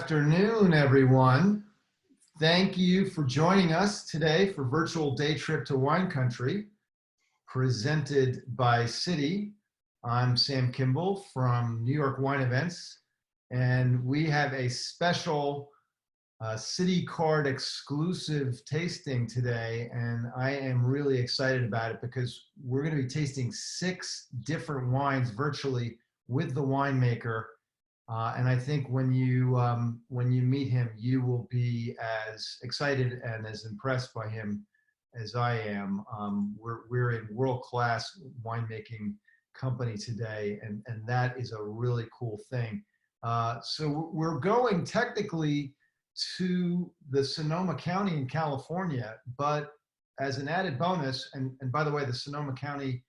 afternoon, everyone. Thank you for joining us today for Virtual Day Trip to Wine Country, presented by Citi. I'm Sam Kimball from New York Wine Events, and we have a special Citicard exclusive tasting today, and I am really excited about it because we're going to be tasting 6 different wines virtually with the winemaker. And I think when you meet him, you will be as excited and as impressed by him as I am. We're a world-class winemaking company today, and that is a really cool thing. So we're going technically to the Sonoma County in California, but as an added bonus, and by the way, the Sonoma County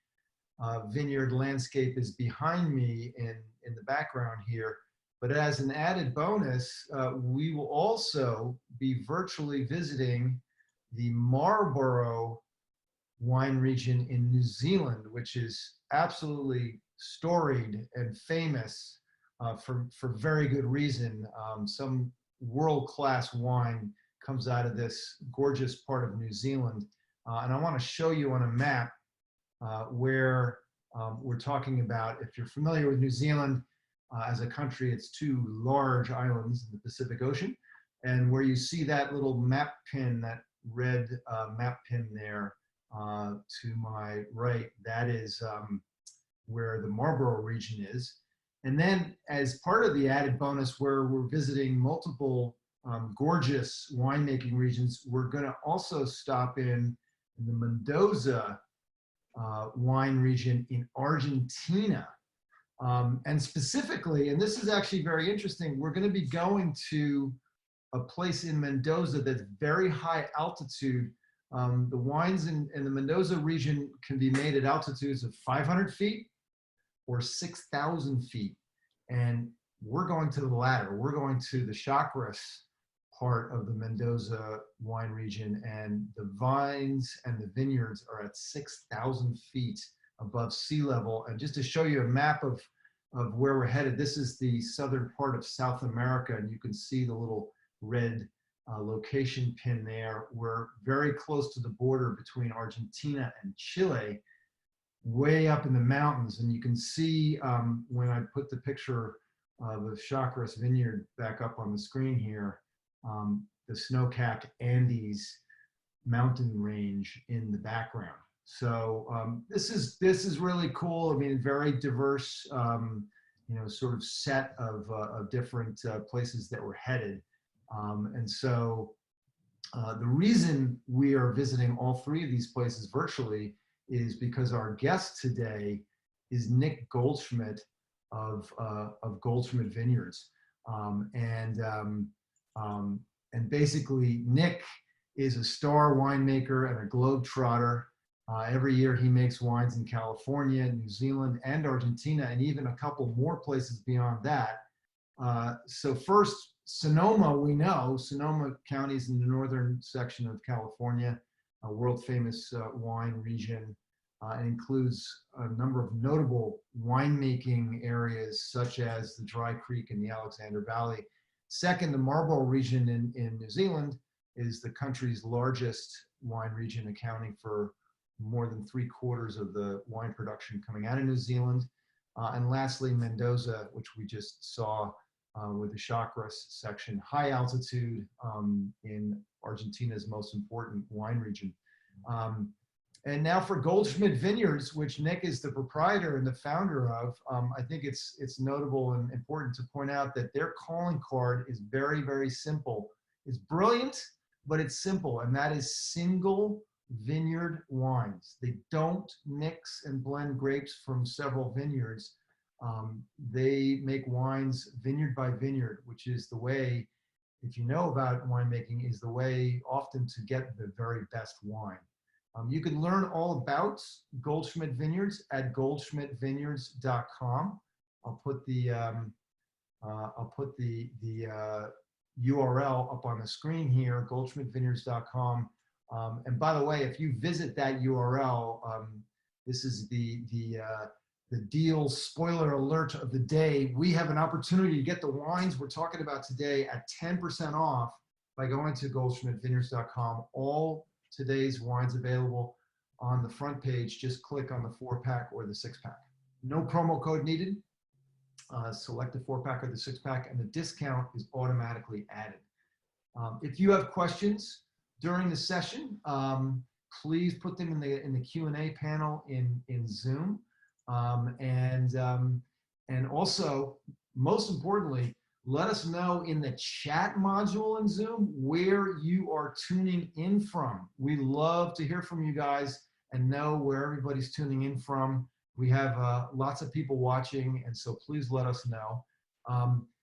vineyard landscape is behind me in the background here. But as an added bonus, we will also be virtually visiting the Marlborough wine region in New Zealand, which is absolutely storied and famous for very good reason. Some world-class wine comes out of this gorgeous part of New Zealand. And I want to show you on a map where we're talking about. If you're familiar with New Zealand, as a country, it's 2 large islands in the Pacific Ocean. And where you see that little map pin, that red map pin there to my right, that is where the Marlborough region is. And then as part of the added bonus, where we're visiting multiple gorgeous winemaking regions, we're going to also stop in the Mendoza wine region in Argentina. And specifically, and this is actually very interesting, we're going to be going to a place in Mendoza that's very high altitude. The wines in the Mendoza region can be made at altitudes of 500 feet or 6,000 feet. And we're going to the latter. We're going to the Chacras part of the Mendoza wine region, and the vines and the vineyards are at 6,000 feet above sea level. And just to show you a map of where we're headed, this is the southern part of South America, and you can see the little red location pin there. We're very close to the border between Argentina and Chile, way up in the mountains. And you can see when I put the picture of the Chacras vineyard back up on the screen here, the snow-capped Andes mountain range in the background. So this is really cool. I mean, very diverse, sort of set of different places that we're headed. And so the reason we are visiting all 3 of these places virtually is because our guest today is Nick Goldschmidt of Goldschmidt Vineyards. And basically, Nick is a star winemaker and a globetrotter. Every year he makes wines in California, New Zealand, and Argentina, and even a couple more places beyond that. So first, Sonoma, we know. Sonoma County is in the northern section of California, a world-famous wine region. It includes a number of notable winemaking areas, such as the Dry Creek and the Alexander Valley. Second, the Marlborough region in New Zealand is the country's largest wine region, accounting for more than 3/4 of the wine production coming out of New Zealand. And lastly, Mendoza, which we just saw with the Chacras section, high altitude in Argentina's most important wine region. And now for Goldschmidt Vineyards, which Nick is the proprietor and the founder of, I think it's notable and important to point out that their calling card is very, very simple. It's brilliant, but it's simple, and that is single vineyard wines. They don't mix and blend grapes from several vineyards. They make wines vineyard by vineyard, which is the way, if you know about winemaking, is the way often to get the very best wine. You can learn all about Goldschmidt Vineyards at goldschmidtvineyards.com. I'll put the URL up on the screen here, goldschmidtvineyards.com. And by the way, if you visit that URL, this is the the deal spoiler alert of the day. We have an opportunity to get the wines we're talking about today at 10% off by going to goldschmidtvineyards.com. All today's wines available on the front page. Just click on the 4-pack or the 6-pack. No promo code needed. Select the 4-pack or the 6-pack, and the discount is automatically added. If you have questions during the session, please put them in the Q&A panel in Zoom. And also, most importantly, let us know in the chat module in Zoom where you are tuning in from. We love to hear from you guys and know where everybody's tuning in from. We have lots of people watching, and so please let us know.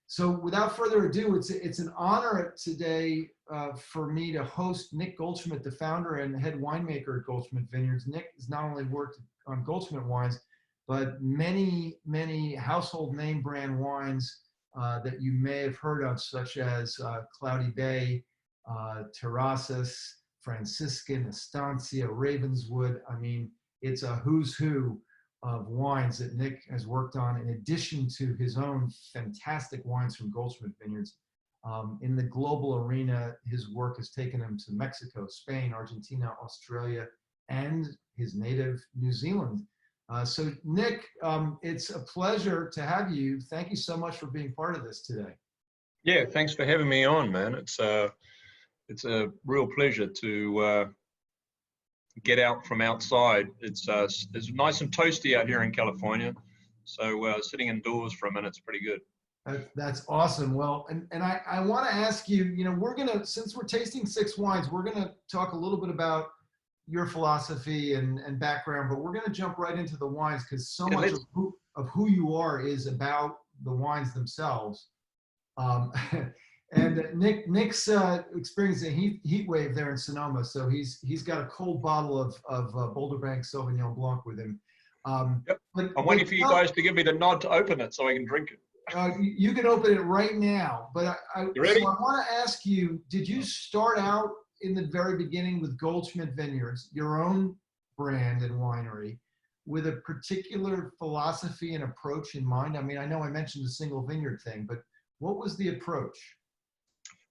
So without further ado, it's an honor today for me to host Nick Goldschmidt, the founder and head winemaker at Goldschmidt Vineyards. Nick has not only worked on Goldschmidt wines, but many, many household name brand wines that you may have heard of, such as Cloudy Bay, Terrasses, Franciscan, Estancia, Ravenswood. I mean, it's a who's who of wines that Nick has worked on, in addition to his own fantastic wines from Goldschmidt Vineyards. In the global arena, his work has taken him to Mexico, Spain, Argentina, Australia, and his native New Zealand. So Nick, it's a pleasure to have you. Thank you so much for being part of this today. Yeah, thanks for having me on, man. It's a real pleasure to get out from outside. It's nice and toasty out here in California, so sitting indoors for a minute's pretty good. That's awesome. Well, and I want to ask you, you know, since we're tasting 6 wines, we're gonna talk a little bit about your philosophy and background, but we're gonna jump right into the wines, because so much of who you are is about the wines themselves. And Nick's experiencing a heat wave there in Sonoma, so he's got a cold bottle of Boulder Bank Sauvignon Blanc with him. Yep. I'm waiting for you guys to give me the nod to open it so I can drink it. You can open it right now, but You ready? So I want to ask you, did you start out in the very beginning with Goldschmidt Vineyards, your own brand and winery, with a particular philosophy and approach in mind? I mean, I know I mentioned the single vineyard thing, but what was the approach?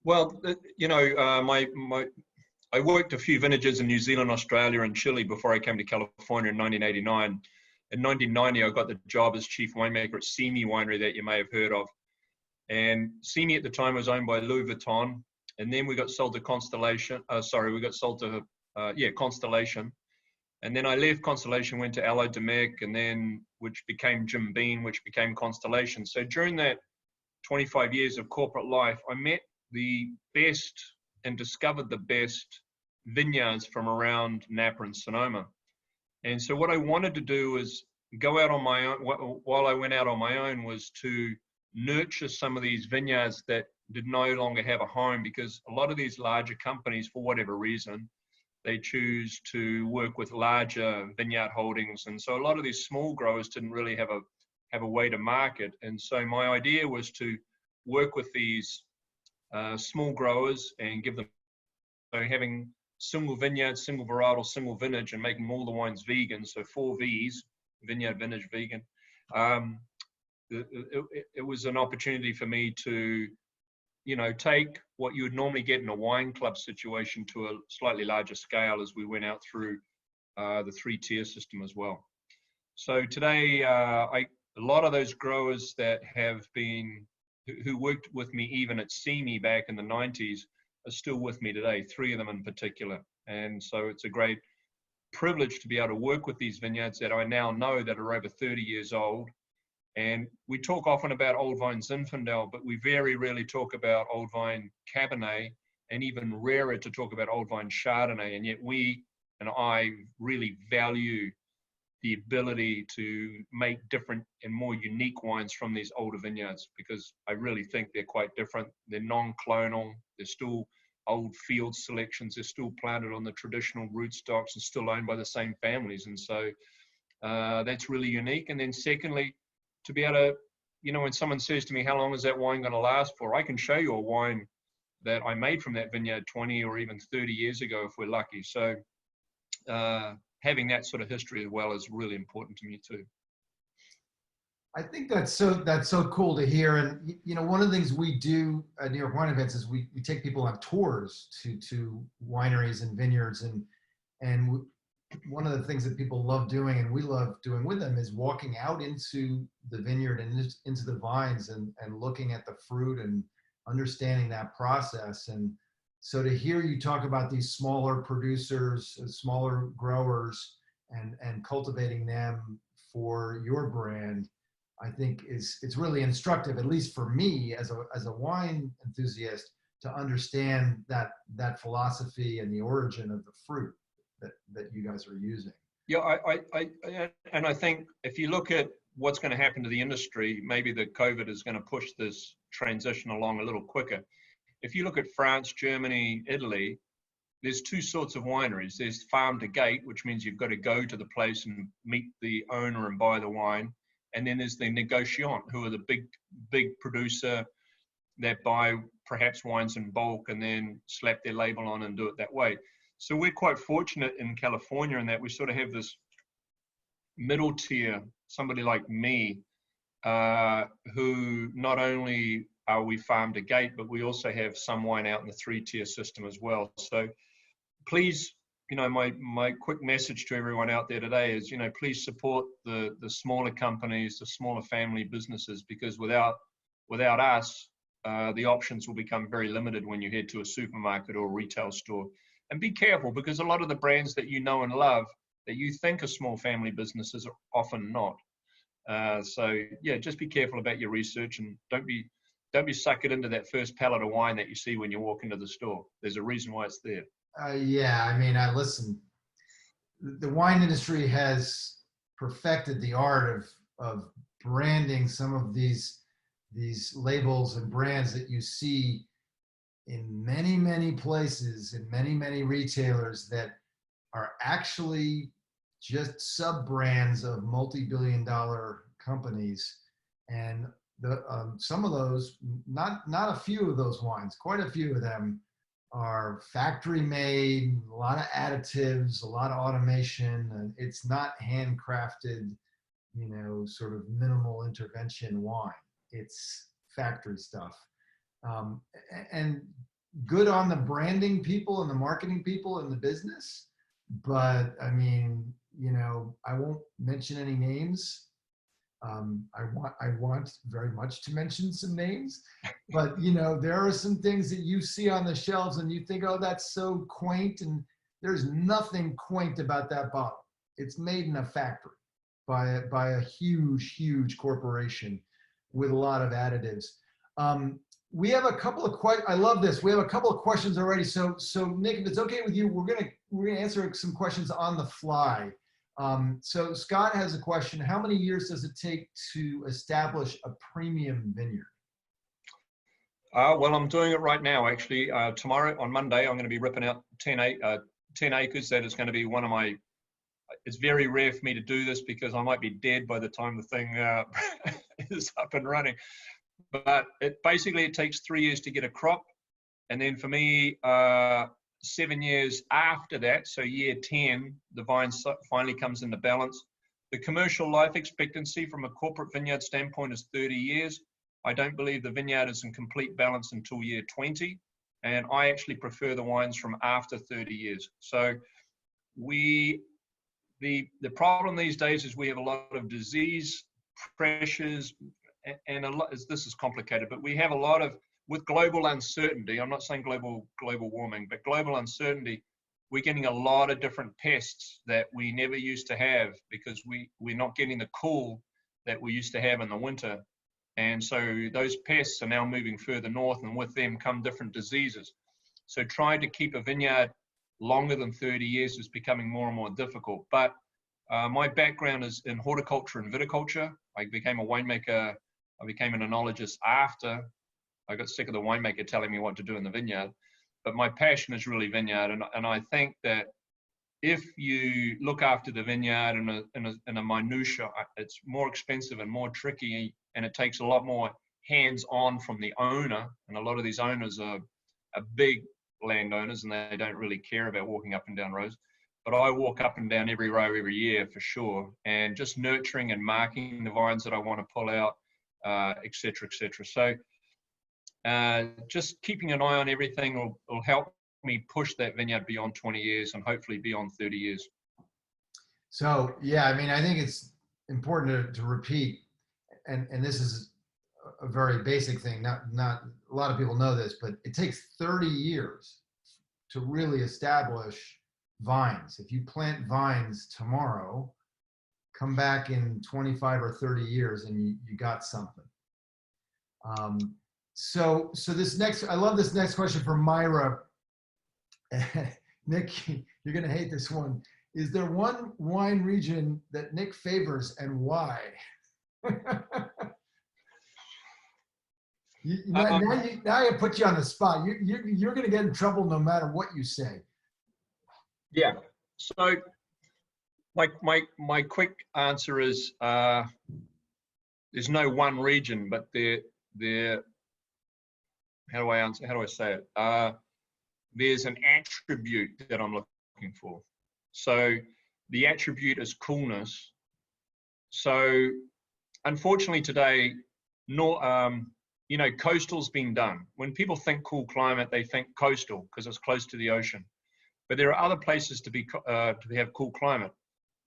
Well, you know, I worked a few vintages in New Zealand, Australia, and Chile before I came to California in 1989. In 1990, I got the job as chief winemaker at Simi Winery that you may have heard of. And Simi at the time was owned by Louis Vuitton. And then we got sold to Constellation. Constellation. And then I left Constellation, went to Allied Domecq, and then which became Jim Beam, which became Constellation. So during that 25 years of corporate life, I met the best and discovered the best vineyards from around Napa and Sonoma. And so what I wanted to do was go out on my own. While I went out on my own, was to nurture some of these vineyards that did no longer have a home, because a lot of these larger companies, for whatever reason, they choose to work with larger vineyard holdings. And so a lot of these small growers didn't really have a way to market. And so my idea was to work with these small growers and give them, so having single vineyard, single varietal, single vintage, and making all the wines vegan. So 4 V's, vineyard, vintage, vegan. It was an opportunity for me to, you know, take what you would normally get in a wine club situation to a slightly larger scale as we went out through the 3-tier system as well. So today, a lot of those growers that have been, who worked with me even at Simi back in the 90s, are still with me today, 3 of them in particular. And so it's a great privilege to be able to work with these vineyards that I now know that are over 30 years old. And we talk often about old vine Zinfandel, but we very rarely talk about old vine Cabernet, and even rarer to talk about old vine Chardonnay. And yet we and I really value the ability to make different and more unique wines from these older vineyards, because I really think they're quite different. They're non-clonal, they're still old field selections, they're still planted on the traditional rootstocks and still owned by the same families. And so that's really unique. And then secondly, to be able to, you know, when someone says to me, how long is that wine going to last for? I can show you a wine that I made from that vineyard 20 or even 30 years ago if we're lucky. So having that sort of history as well is really important to me too. I think that's so cool to hear. And one of the things we do at New York Wine Events is we take people on tours to wineries and vineyards, and one of the things that people love doing and we love doing with them is walking out into the vineyard and into the vines and looking at the fruit and understanding that process. And so to hear you talk about these smaller producers, smaller growers, and cultivating them for your brand, I think it's really instructive, at least for me as a wine enthusiast, to understand that philosophy and the origin of the fruit that you guys are using. Yeah, I think if you look at what's going to happen to the industry, maybe the COVID is going to push this transition along a little quicker. If you look at France, Germany, Italy, there's two sorts of wineries. There's farm to gate, which means you've got to go to the place and meet the owner and buy the wine. And then there's the negociant, who are the big producer that buy perhaps wines in bulk and then slap their label on and do it that way. So we're quite fortunate in California in that we sort of have this middle tier, somebody like me, who not only are we farm to gate, but we also have some wine out in the 3-tier system as well. So please, my quick message to everyone out there today is, please support the smaller companies, the smaller family businesses, because without us, the options will become very limited when you head to a supermarket or a retail store. And be careful, because a lot of the brands that you know and love that you think are small family businesses are often not. So yeah, just be careful about your research, and don't be suckered into that first pallet of wine that you see when you walk into the store. There's a reason why it's there. Yeah, I mean, listen, the wine industry has perfected the art of branding some of these labels and brands that you see in many, many places, in many, many retailers that are actually just sub-brands of multi-billion-dollar companies. And some of those, not a few of those wines, quite a few of them are factory made, a lot of additives, a lot of automation, and it's not handcrafted, sort of minimal intervention wine. It's factory stuff. And good on the branding people and the marketing people in the business. But I mean, I won't mention any names. I want very much to mention some names, but there are some things that you see on the shelves and you think, oh, that's so quaint, and there's nothing quaint about that bottle. It's made in a factory by a huge corporation with a lot of additives. We have a couple of questions. I love this. We have a couple of questions already. So Nick, if it's okay with you, we're gonna answer some questions on the fly. So Scott has a question. How many years does it take to establish a premium vineyard? Well, I'm doing it right now, actually. Tomorrow, on Monday, I'm going to be ripping out 10 acres. That is going to be one of my, it's very rare for me to do this because I might be dead by the time the thing is up and running. But it takes 3 years to get a crop. And then for me, 7 years after that, so year 10, the vine finally comes into balance. The commercial life expectancy from a corporate vineyard standpoint is 30 years. I don't believe the vineyard is in complete balance until year 20. And I actually prefer the wines from after 30 years. So the problem these days is we have a lot of disease pressures, and this is complicated, but we have a lot of, with global uncertainty, I'm not saying global warming, but global uncertainty, we're getting a lot of different pests that we never used to have because we're not getting the cool that we used to have in the winter. And so those pests are now moving further north, and with them come different diseases. So trying to keep a vineyard longer than 30 years is becoming more and more difficult. But my background is in horticulture and viticulture. I became a winemaker. I became an enologist after I got sick of the winemaker telling me what to do in the vineyard. But my passion is really vineyard. And I think that if you look after the vineyard in a minutia, it's more expensive and more tricky, and it takes a lot more hands-on from the owner. And a lot of these owners are big landowners, and they don't really care about walking up and down roads. but I walk up and down every row every year for sure, and just nurturing and marking the vines that I want to pull out, et cetera, et cetera. So just keeping an eye on everything will help me push that vineyard beyond 20 years and hopefully beyond 30 years. So, yeah, I mean, I think it's important to repeat, and this is a very basic thing. Not a lot of people know this, but it takes 30 years to really establish vines. If you plant vines tomorrow, come back in 25 or 30 years and you got something. So this next, I love this next question from Myra. Nick, you're gonna hate this one. Is there one wine region that Nick favors and why? Now I put you on the spot. You're gonna get in trouble no matter what you say. Yeah. So my quick answer is there's no one region, but there. How do I say it? There's an attribute that I'm looking for. So the attribute is coolness. So unfortunately today, coastal's been done. When people think cool climate, they think coastal because it's close to the ocean. But there are other places to have cool climate: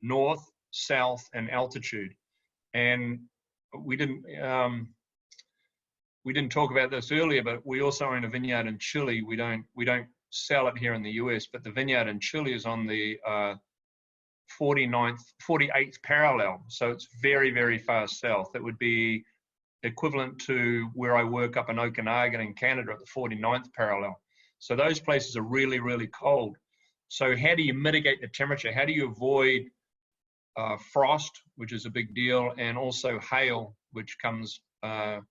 north, south, and altitude. And we didn't talk about this earlier, but we also own a vineyard in Chile. We don't sell it here in the US, but the vineyard in Chile is on the 48th parallel. So it's very, very far south. It would be equivalent to where I work up in Okanagan in Canada at the 49th parallel. So those places are really, really cold. So how do you mitigate the temperature? How do you avoid frost, which is a big deal, and also hail, which comes on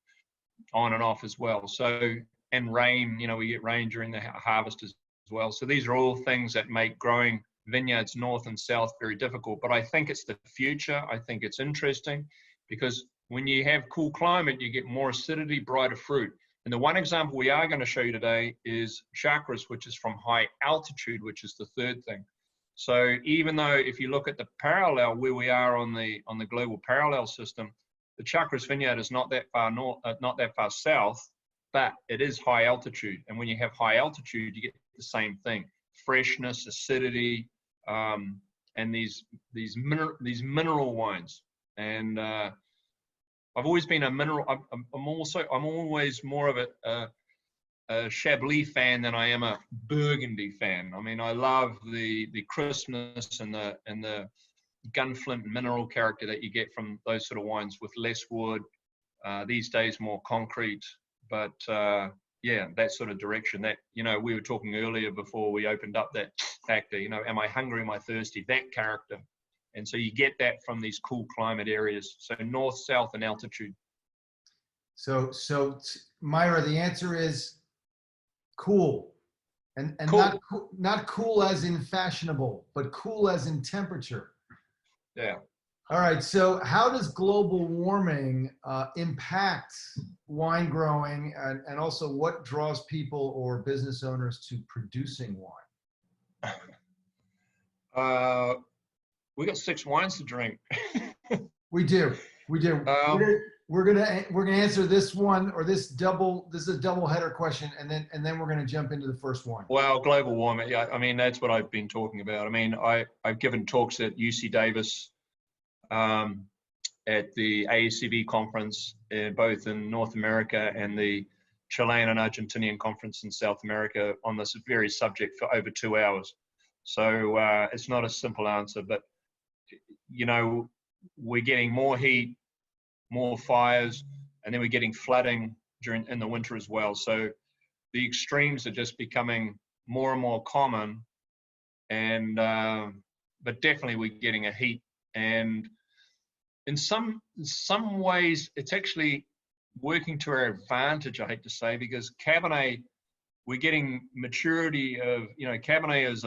and off as well. So, and rain, we get rain during the harvest as well. So these are all things that make growing vineyards north and south very difficult. But I think it's the future. I think it's interesting because when you have cool climate, you get more acidity, brighter fruit. And the one example we are going to show you today is Chacras, which is from high altitude, which is the third thing. So even though if you look at the parallel where we are on the global parallel system, the Chacras vineyard is not that far north, not that far south, but it is high altitude. And when you have high altitude, you get the same thing: freshness, acidity, and these mineral wines. And I've always been a mineral. I'm always more of a Chablis fan than I am a Burgundy fan. I mean, I love the crispness and the gunflint mineral character that you get from those sort of wines with less wood. These days more concrete, but yeah, that sort of direction. That, we were talking earlier before we opened up that factor, am I hungry, am I thirsty, that character. And so you get that from these cool climate areas. So north, south, and altitude. So Myra, the answer is cool. And cool. Not cool as in fashionable, but cool as in temperature. Yeah. All right. So how does global warming impact wine growing, and also what draws people or business owners to producing wine? We got 6 wines to drink. We do. We're gonna answer this one, or this is a double header question, and then we're gonna jump into the first one. Well, global warming, yeah, I mean, that's what I've been talking about. I mean, I've given talks at UC Davis, at the ASCV conference, both in North America and the Chilean and Argentinian conference in South America on this very subject for over 2 hours. So it's not a simple answer, but we're getting more heat, more fires, and then we're getting flooding in the winter as well. So the extremes are just becoming more and more common, and but definitely we're getting a heat, and in some ways it's actually working to our advantage, I hate to say, because Cabernet, we're getting maturity of, Cabernet is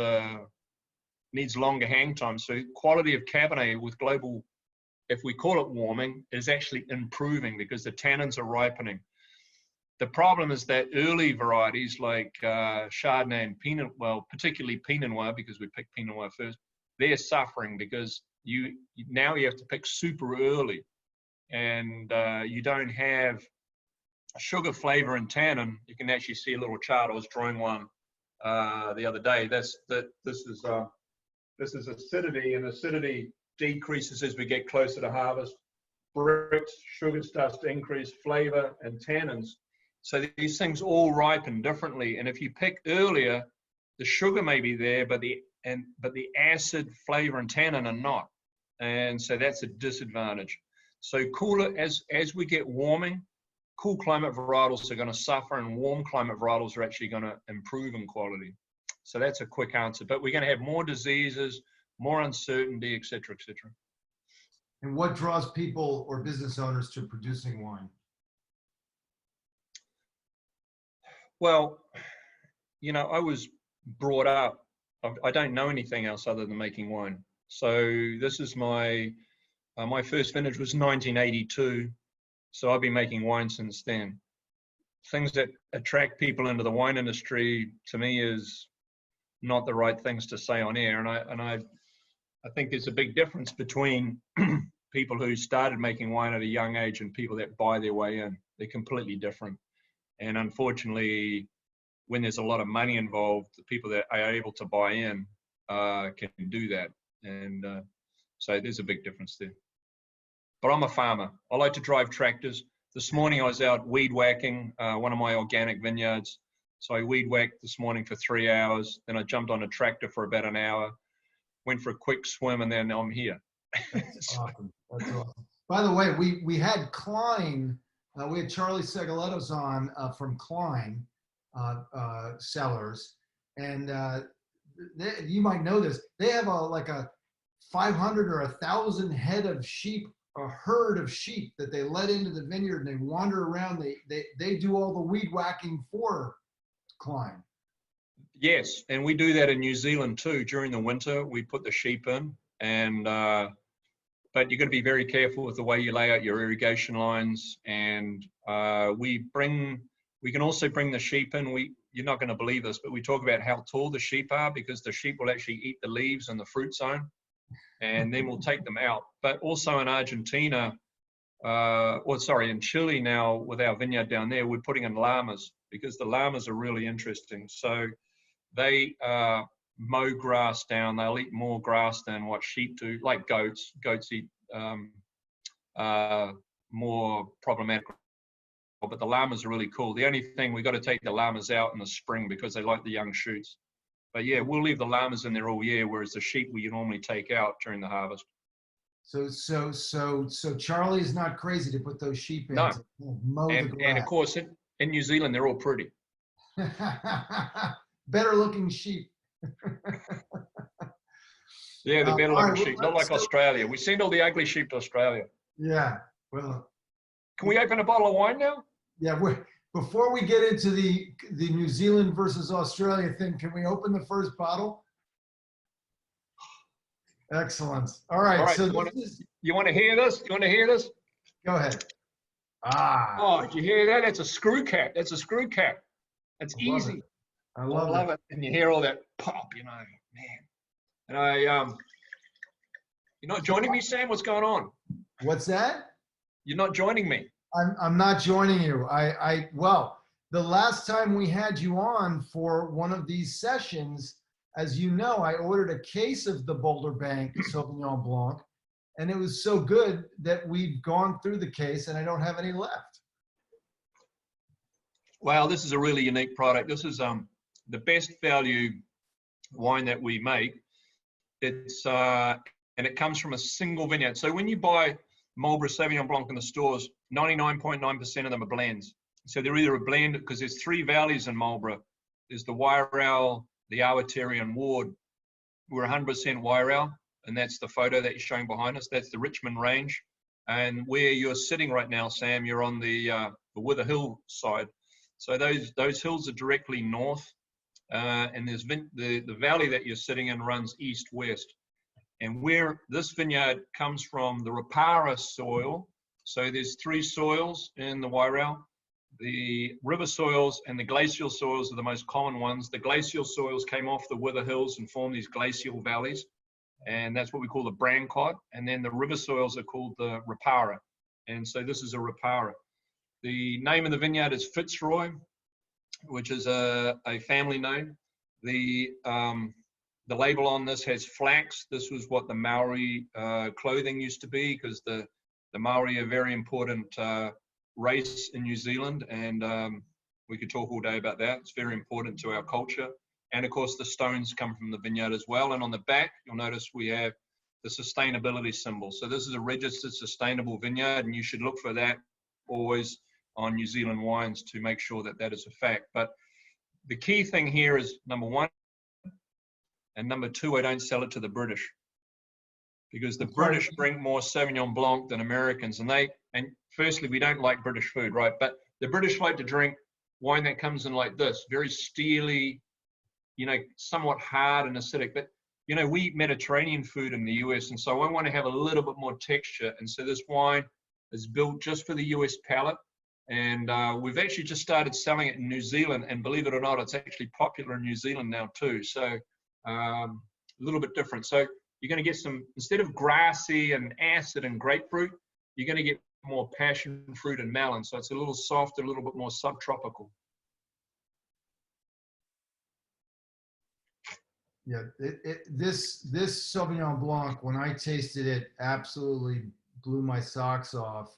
needs longer hang time. So quality of Cabernet with global, if we call it warming, is actually improving because the tannins are ripening. The problem is that early varieties like Chardonnay and Pinot, well, particularly Pinot Noir, because we picked Pinot Noir first, they're suffering because now you have to pick super early, and you don't have sugar, flavor, and tannin. You can actually see a little chart. I was drawing one the other day. This is acidity, and acidity decreases as we get closer to harvest. Brix, sugar starts to increase, flavor and tannins. So these things all ripen differently. And if you pick earlier, the sugar may be there, but the acid, flavor, and tannin are not. And so that's a disadvantage. So cooler, as we get warming, cool climate varietals are going to suffer, and warm climate varietals are actually going to improve in quality. So that's a quick answer. But we're going to have more diseases, more uncertainty, et cetera, et cetera. And what draws people or business owners to producing wine? Well, you know, I was brought up, I don't know anything else other than making wine. So this is my first vintage was 1982. So I've been making wine since then. Things that attract people into the wine industry, to me, is not the right things to say on air. And I think there's a big difference between people who started making wine at a young age and people that buy their way in. They're completely different. And unfortunately, when there's a lot of money involved, the people that are able to buy in can do that. And so there's a big difference there. But I'm a farmer. I like to drive tractors. This morning I was out weed whacking one of my organic vineyards. So I weed whacked this morning for 3 hours. Then I jumped on a tractor for about an hour, went for a quick swim, and then I'm here. That's awesome. That's awesome. By the way, we had Klein, we had Charlie Segalettos on from Klein Cellars, and you might know this. They have like a 500 or 1,000 head of sheep, a herd of sheep that they let into the vineyard, and they wander around. They do all the weed whacking for Klein. Yes, and we do that in New Zealand too. During the winter, we put the sheep in, and but you've got to be very careful with the way you lay out your irrigation lines. And we can also bring the sheep in. You're not going to believe this, but we talk about how tall the sheep are, because the sheep will actually eat the leaves in the fruit zone, and then we'll take them out. But also in Argentina, in Chile now, with our vineyard down there, we're putting in llamas, because the llamas are really interesting. So they mow grass down. They'll eat more grass than what sheep do, like goats. Goats eat more problematic, but the llamas are really cool. The only thing, we've got to take the llamas out in the spring because they like the young shoots. But yeah, we'll leave the llamas in there all year, whereas the sheep we normally take out during the harvest. So Charlie's not crazy to put those sheep in. No. To mow the grass. And of course, in New Zealand, they're all pretty. Better looking sheep. Yeah, they're better looking sheep, not like Australia. We send all the ugly sheep to Australia. Yeah, well. Can we open a bottle of wine now? Yeah, before we get into the New Zealand versus Australia thing, can we open the first bottle? Excellent. All right. So you want to hear this? You want to hear this? Go ahead. Ah. Oh, did you hear that? That's a screw cap. That's a screw cap. That's easy. I love it. And you hear all that pop, you know, man. And you're not joining me, Sam? What's going on? What's that? You're not joining me. I'm not joining you. Well, the last time we had you on for one of these sessions, as you know, I ordered a case of the Boulder Bank Sauvignon Blanc, and it was so good that we've gone through the case and I don't have any left. Wow, this is a really unique product. This is the best value wine that we make. It's and it comes from a single vineyard. So when you buy Marlborough Sauvignon Blanc in the stores, 99.9% of them are blends. So they're either a blend, because there's 3 valleys in Marlborough. There's the Wairau, the Awatere, and Ward. We're 100% Wairau, and that's the photo that you're showing behind us. That's the Richmond Range. And where you're sitting right now, Sam, you're on the Wither Hill side. So those hills are directly north, and there's the valley that you're sitting in runs east-west. And where this vineyard comes from, the Rapara soil. So there's 3 soils in the Wairau. The river soils and the glacial soils are the most common ones. The glacial soils came off the Wither Hills and formed these glacial valleys. and that's what we call the Brancott. And then the river soils are called the Ripara. And so this is a Ripara. The name of the vineyard is Fitzroy, which is a family name. The label on this has flax. This was what the Maori clothing used to be, because the Maori are a very important race in New Zealand, and we could talk all day about that. It's very important to our culture. And of course, the stones come from the vineyard as well. And on the back, you'll notice we have the sustainability symbol. So this is a registered sustainable vineyard, and you should look for that always on New Zealand wines to make sure that that is a fact. But the key thing here is, number one, and number two, I don't sell it to the British, because the British drink more Sauvignon Blanc than Americans. And firstly, we don't like British food, right? But the British like to drink wine that comes in like this, very steely, you know, somewhat hard and acidic. But, you know, we eat Mediterranean food in the US, and so I want to have a little bit more texture. And so this wine is built just for the US palate. And we've actually just started selling it in New Zealand, and believe it or not, it's actually popular in New Zealand now too. So a little bit different. So you're going to get some, instead of grassy and acid and grapefruit, you're going to get more passion fruit and melon. So it's a little softer, a little bit more subtropical. Yeah, this Sauvignon Blanc, when I tasted it, absolutely blew my socks off.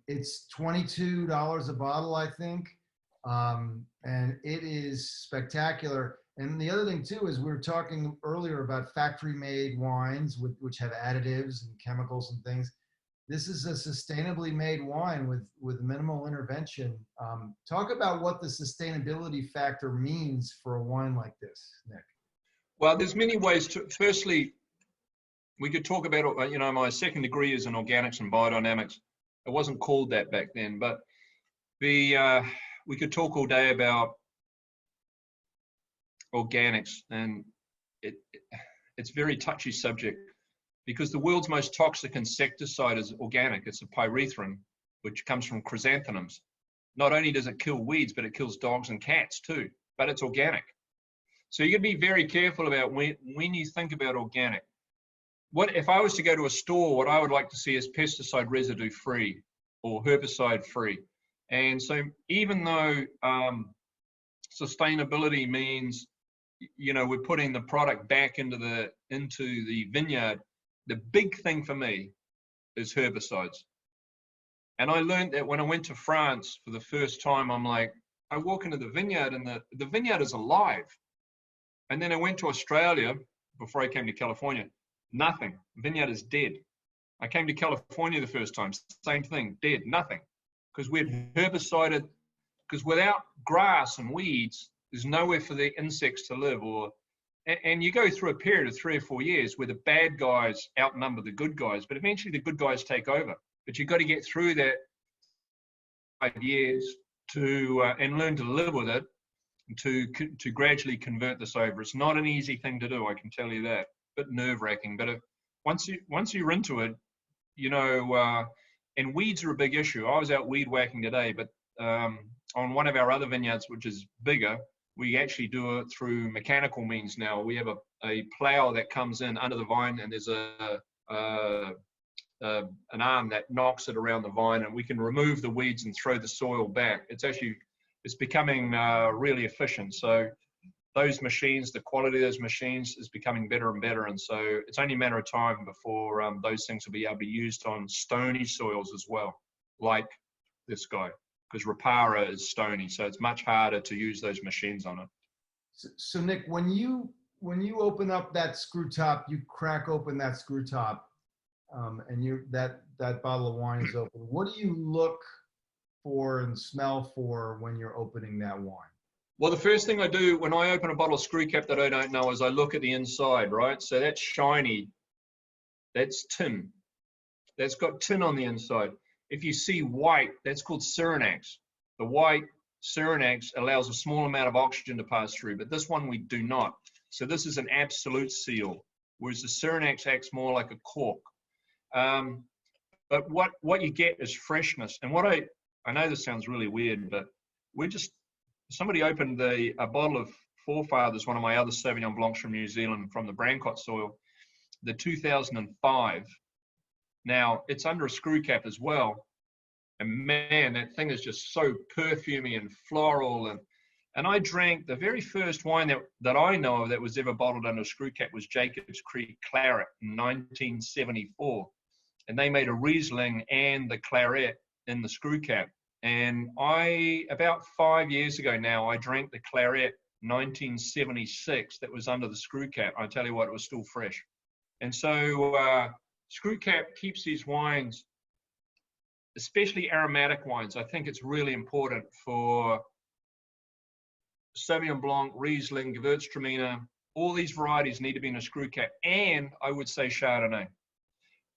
It's $22 a bottle, I think, and it is spectacular. And the other thing too is we were talking earlier about factory-made wines which have additives and chemicals and things. This is a sustainably made wine with minimal intervention. Talk about what the sustainability factor means for a wine like this, Nick. Well, there's many ways to. Firstly, we could talk about, you know, my second degree is in organics and biodynamics. It wasn't called that back then, but we could talk all day about organics, and it's a very touchy subject, because the world's most toxic insecticide is organic. It's a pyrethrin, which comes from chrysanthemums. Not only does it kill weeds, but it kills dogs and cats too, but it's organic. So you got to be very careful about when you think about organic. What if I was to go to a store, what I would like to see is pesticide residue free or herbicide free. And so even though sustainability means, you know, we're putting the product back into the vineyard, the big thing for me is herbicides. And I learned that when I went to France for the first time. I'm like, I walk into the vineyard and the vineyard is alive. And then I went to Australia before I came to California. Nothing. Vineyard is dead. I came to California the first time. Same thing. Dead. Nothing. Because we'd herbicided. Because without grass and weeds, there's nowhere for the insects to live. And you go through a period of 3 or 4 years where the bad guys outnumber the good guys, but eventually the good guys take over. But you've got to get through that 5 years to and learn to live with it, to gradually convert this over. It's not an easy thing to do, I can tell you that. A bit nerve-wracking, but once you're into it, you know, and weeds are a big issue. I was out weed whacking today, but on one of our other vineyards, which is bigger, we actually do it through mechanical means now. We have a plow that comes in under the vine, and there's an arm that knocks it around the vine, and we can remove the weeds and throw the soil back. It's becoming really efficient. So those machines, the quality of those machines is becoming better and better. And so it's only a matter of time before those things will be able to be used on stony soils as well, like this guy, because Ripara is stony. So it's much harder to use those machines on it. So Nick, when you open up that screw top, you crack open that screw top, and that bottle of wine is open. What do you look for and smell for when you're opening that wine? Well, the first thing I do when I open a bottle of screw cap that I don't know is I look at the inside, right? So that's shiny. That's tin. That's got tin on the inside. If you see white, that's called Cyrenax. The white Cyrenax allows a small amount of oxygen to pass through, but this one we do not. So this is an absolute seal, whereas the Cyrenax acts more like a cork. But what you get is freshness. And what I know this sounds really weird, but somebody opened a bottle of Forefathers, one of my other Sauvignon Blancs from New Zealand, from the Brancott soil, the 2005. Now, it's under a screw cap as well. And man, that thing is just so perfumey and floral. And I drank the very first wine that I know of that was ever bottled under a screw cap was Jacob's Creek Claret in 1974. And they made a Riesling and the Claret in the screw cap. And about 5 years ago now, I drank the Claret 1976 that was under the screw cap. I tell you what, it was still fresh. And so screw cap keeps these wines, especially aromatic wines. I think it's really important for Sauvignon Blanc, Riesling, Gewürztraminer. All these varieties need to be in a screw cap, and I would say Chardonnay.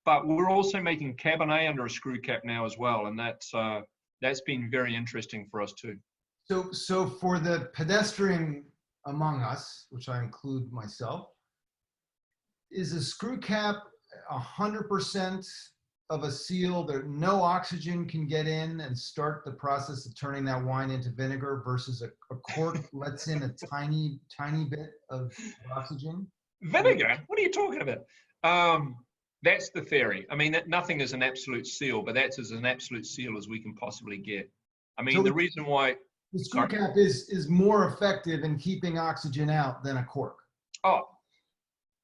But we're also making Cabernet under a screw cap now as well, and that's been very interesting for us too. So for the pedestrian among us, which I include myself, is a screw cap 100% of a seal that no oxygen can get in and start the process of turning that wine into vinegar versus a cork lets in a tiny bit of oxygen? Vinegar? What are you talking about? That's the theory. I mean, nothing is an absolute seal, but that's as an absolute seal as we can possibly get. I mean, so the reason why the screw cap is more effective in keeping oxygen out than a cork. Oh,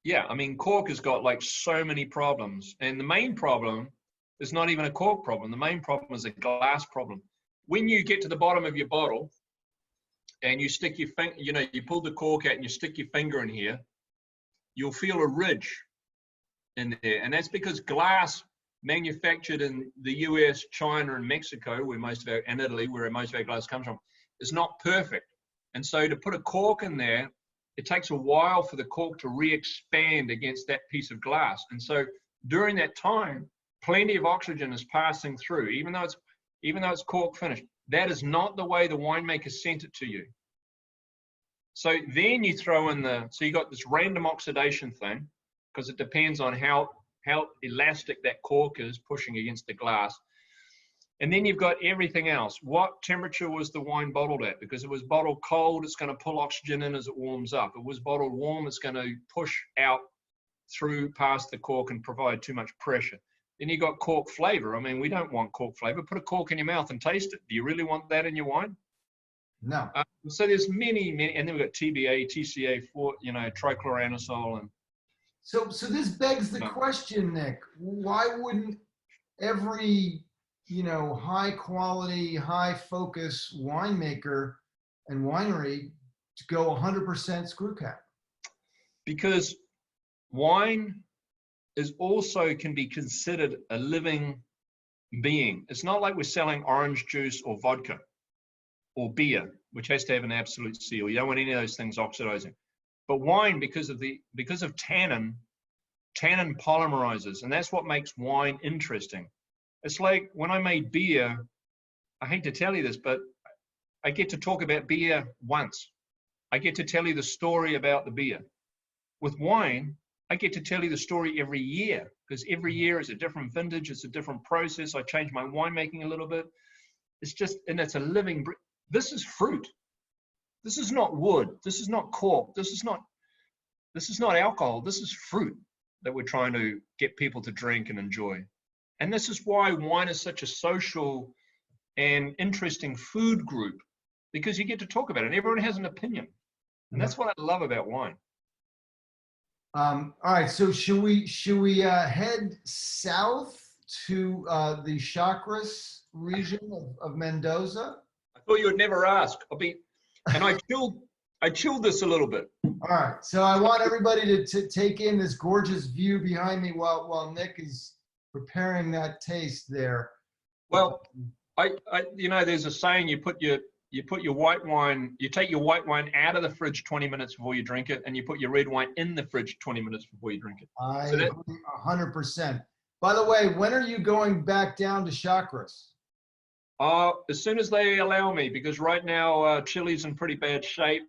yeah. I mean, cork has got like so many problems, and the main problem is not even a cork problem. The main problem is a glass problem. When you get to the bottom of your bottle and you stick your finger, you pull the cork out and you stick your finger in here, you'll feel a ridge in there, and that's because glass manufactured in the US, China, and Mexico, and Italy, where most of our glass comes from, is not perfect. And so to put a cork in there, it takes a while for the cork to re-expand against that piece of glass. And so during that time, plenty of oxygen is passing through, even though it's cork finished. That is not the way the winemaker sent it to you. So then you throw in so you got this random oxidation thing, because it depends on how elastic that cork is pushing against the glass. And then you've got everything else. What temperature was the wine bottled at? Because if it was bottled cold, it's going to pull oxygen in as it warms up. If it was bottled warm, it's going to push out through past the cork and provide too much pressure. Then you got cork flavor. I mean, we don't want cork flavor. Put a cork in your mouth and taste it. Do you really want that in your wine? No. So there's many, and then we've got TBA, TCA, trichloroanisole, and So this begs the question, Nick. Why wouldn't every high quality, high focus winemaker and winery to go 100% screw cap? Because wine can be considered a living being. It's not like we're selling orange juice or vodka or beer, which has to have an absolute seal. You don't want any of those things oxidizing. But wine, because of tannin polymerizes, and that's what makes wine interesting. It's like when I made beer, I hate to tell you this, but I get to talk about beer once. I get to tell you the story about the beer. With wine, I get to tell you the story every year, because every year is a different vintage, it's a different process. I change my winemaking a little bit. It's a living, this is fruit. This is not wood. This is not cork. This is not alcohol. This is fruit that we're trying to get people to drink and enjoy. And this is why wine is such a social and interesting food group, because you get to talk about it and everyone has an opinion. And that's what I love about wine. All right, so should we head south to the Chacras region of Mendoza? I thought you would never ask. I chilled this a little bit. All right, so I want everybody to take in this gorgeous view behind me while Nick is preparing that taste there. Well, there's a saying: you take your white wine out of the fridge 20 minutes before you drink it, and you put your red wine in the fridge 20 minutes before you drink it. I agree 100%. By the way, when are you going back down to Chacras? As soon as they allow me, because right now Chile's in pretty bad shape.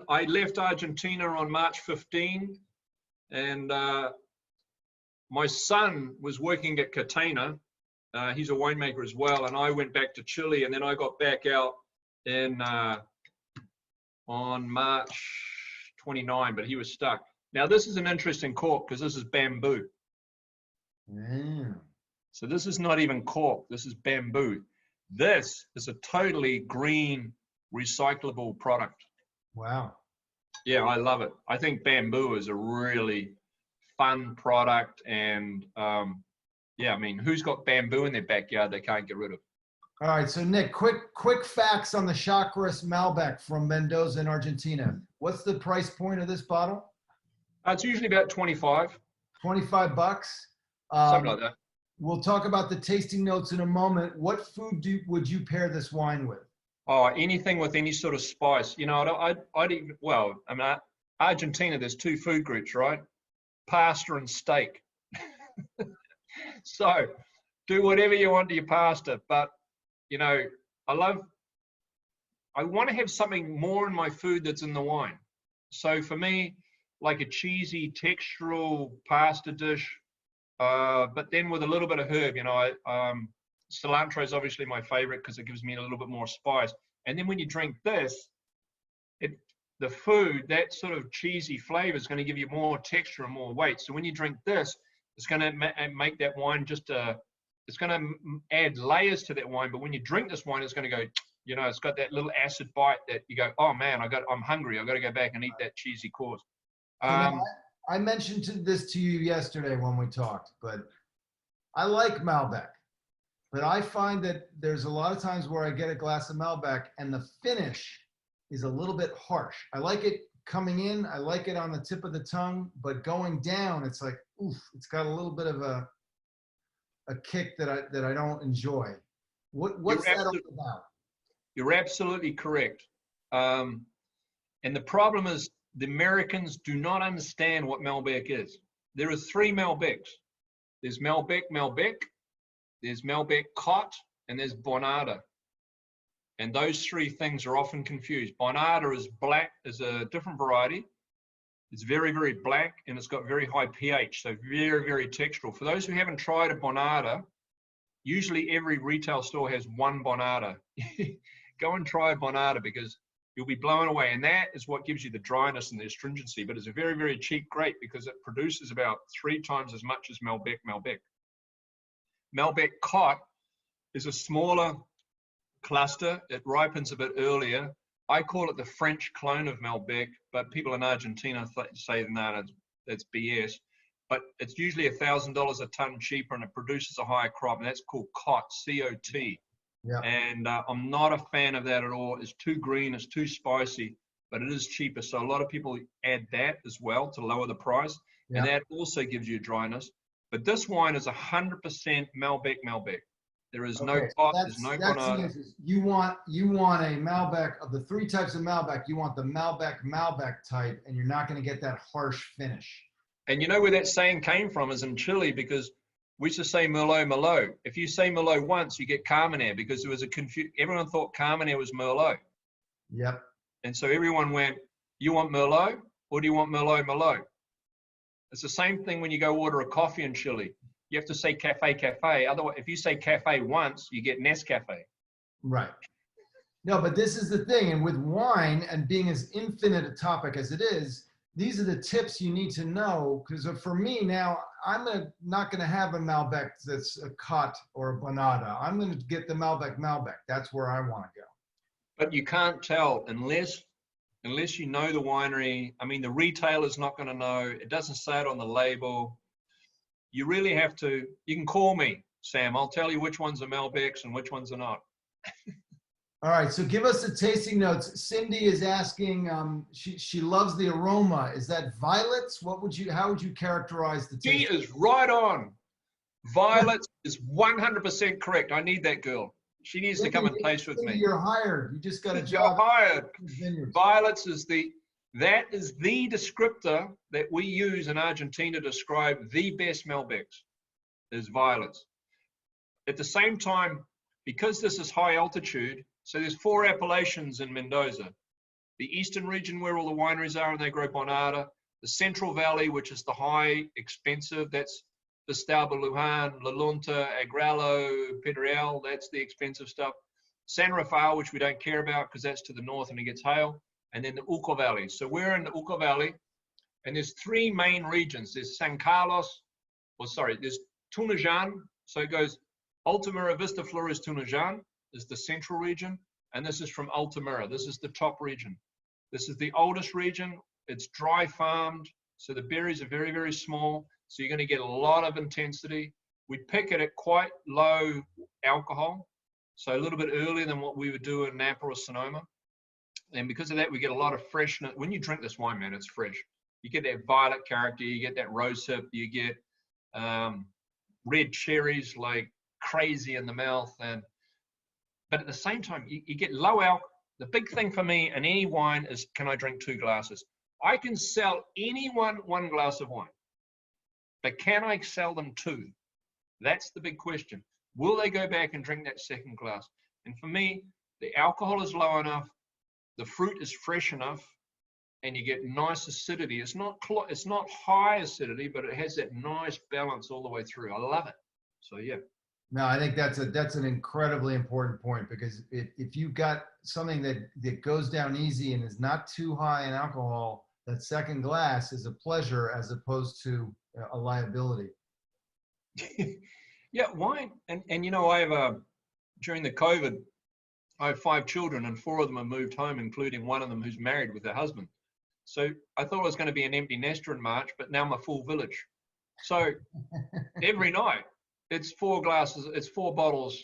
I left Argentina on March 15, and my son was working at Catena. He's a winemaker as well, and I went back to Chile, and then I got back out in on March 29, but he was stuck. Now, this is an interesting cork because this is bamboo. Yeah. So this is not even cork. This is bamboo. This is a totally green, recyclable product. Wow. Yeah, I love it. I think bamboo is a really fun product. And yeah, I mean, who's got bamboo in their backyard they can't get rid of? All right, so Nick, quick facts on the Chacras Malbec from Mendoza in Argentina. What's the price point of this bottle? It's usually about 25. 25 bucks. Something like that. We'll talk about the tasting notes in a moment. What food would you pair this wine with? Oh, anything with any sort of spice. You know, I'd even, well, I mean, Argentina, there's two food groups, right? Pasta and steak. So do whatever you want to your pasta. But, you know, I want to have something more in my food that's in the wine. So for me, like a cheesy textural pasta dish, but then with a little bit of herb, you know, cilantro is obviously my favorite because it gives me a little bit more spice. And then when you drink this, the food, that sort of cheesy flavor is going to give you more texture and more weight. So when you drink this, it's going to make that wine it's going to add layers to that wine. But when you drink this wine, it's going to go, you know, it's got that little acid bite that you go, oh man, I'm hungry. I've got to go back and eat that cheesy course. I mentioned this to you yesterday when we talked, but I like Malbec. But I find that there's a lot of times where I get a glass of Malbec and the finish is a little bit harsh. I like it coming in, I like it on the tip of the tongue, but going down, it's like, oof, it's got a little bit of a kick that I don't enjoy. What's that all about? You're absolutely correct. And the problem is the Americans do not understand what Malbec is. There are three Malbecs. There's Malbec, there's Malbec Cot, and there's Bonarda. And those three things are often confused. Bonarda is black, is a different variety. It's very, very black, and it's got very high pH, so very, very textural. For those who haven't tried a Bonarda, usually every retail store has one Bonarda. Go and try a Bonarda because you'll be blown away. And that is what gives you the dryness and the astringency. But it's a very, very cheap grape because it produces about 3 times as much as Malbec. Malbec Cot is a smaller cluster. It ripens a bit earlier. I call it the French clone of Malbec, but people in Argentina say, no, that's BS. But it's usually $1,000 a ton cheaper and it produces a higher crop, and that's called Cot, C-O-T. Yeah. And I'm not a fan of that at all. It's too green, it's too spicy, but it is cheaper. So a lot of people add that as well to lower the price. Yeah. And that also gives you dryness. But this wine is 100% Malbec. There is no pot, there's no Bonarda. You want a Malbec of the 3 types of Malbec. You want the Malbec type, and you're not going to get that harsh finish. And you know where that saying came from is in Chile, because we used to say Merlot. If you say Merlot once, you get Cabernet, because there was everyone thought Cabernet was Merlot. Yep. And so everyone went, you want Merlot or do you want Merlot? It's the same thing when you go order a coffee in Chile. You have to say cafe. Otherwise, if you say cafe once, you get Nescafe. Right. No, but this is the thing. And with wine and being as infinite a topic as it is, these are the tips you need to know. Because for me now, I'm not going to have a Malbec that's a Cot or a Bonarda. I'm going to get the Malbec. That's where I want to go. But you can't tell unless you know the winery. I mean, the retailer's not going to know. It doesn't say it on the label. You really have to, you can call me, Sam. I'll tell you which ones are Malbecs and which ones are not. All right, so give us the tasting notes. Cindy is asking, she loves the aroma. Is that violets? How would you characterize the taste? She is right on. Violets is 100% correct. I need that girl. She needs to come and taste with me. You're hired. You just got a job. You're hired. Violets is the descriptor that we use in Argentina to describe the best Malbecs, is violets. At the same time, because this is high altitude, so there's 4 appellations in Mendoza. The eastern region where all the wineries are and they grow Bonarda. The Central Valley, which is the high, expensive, that's Vistalba, Lujan, La Lunta, Agrello, Pedregal, that's the expensive stuff. San Rafael, which we don't care about because that's to the north and it gets hail. and then the Uco Valley. So we're in the Uco Valley, and there's three main regions. There's San Carlos, there's Tunajan. So it goes Altamira, Vista Flores, Tunajan is the central region, and this is from Altamira. This is the top region. This is the oldest region. It's dry farmed, so the berries are very, very small. So you're going to get a lot of intensity. We pick it at quite low alcohol, so a little bit earlier than what we would do in Napa or Sonoma. And because of that, we get a lot of freshness. When you drink this wine, man, it's fresh. You get that violet character, you get that rosehip, you get red cherries like crazy in the mouth. But at the same time, you get low alcohol. The big thing for me in any wine is, can I drink 2 glasses? I can sell anyone 1 glass of wine, but can I sell them 2? That's the big question. Will they go back and drink that second glass? And for me, the alcohol is low enough, the fruit is fresh enough, and you get nice acidity. It's not high acidity, but it has that nice balance all the way through. I love it. So yeah. No, I think that's an incredibly important point, because if you've got something that goes down easy and is not too high in alcohol, that second glass is a pleasure as opposed to a liability. Yeah, wine, and you know, I have during the COVID, I have 5 children, and 4 of them have moved home, including one of them who's married with her husband. So I thought I was going to be an empty nester in March, but now I'm a full village. So every night it's 4 glasses, it's 4 bottles,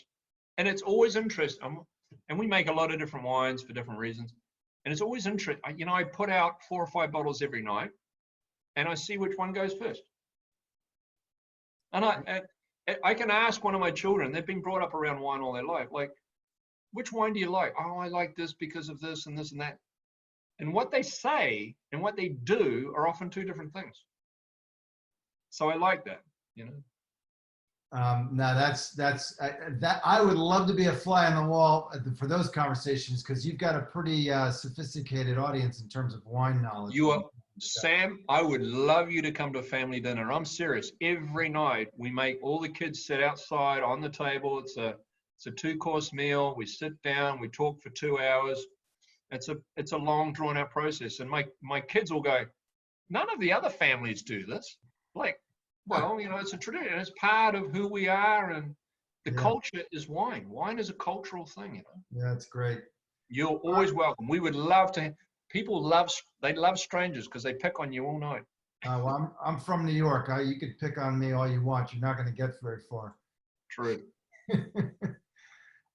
and it's always interesting. And we make a lot of different wines for different reasons, and it's always interesting. You know, I put out 4 or 5 bottles every night, and I see which one goes first. And I can ask one of my children, they've been brought up around wine all their life, like, which wine do you like? Oh, I like this because of this and this and that. And what they say and what they do are often 2 different things. So I like that, you know. Now that's I would love to be a fly on the wall for those conversations, because you've got a pretty sophisticated audience in terms of wine knowledge. You are, Sam, I would love you to come to a family dinner. I'm serious. Every night we make all the kids sit outside on the table. It's a 2-course meal. We sit down, we talk for 2 hours. It's a long, drawn out process. And my kids will go, none of the other families do this. Like, well, you know, it's a tradition. It's part of who we are, and the culture is wine. Wine is a cultural thing, you know. Yeah, it's great. You're always welcome. We would love to. People love strangers because they pick on you all night. Well, I'm from New York. You could pick on me all you want. You're not going to get very far. True.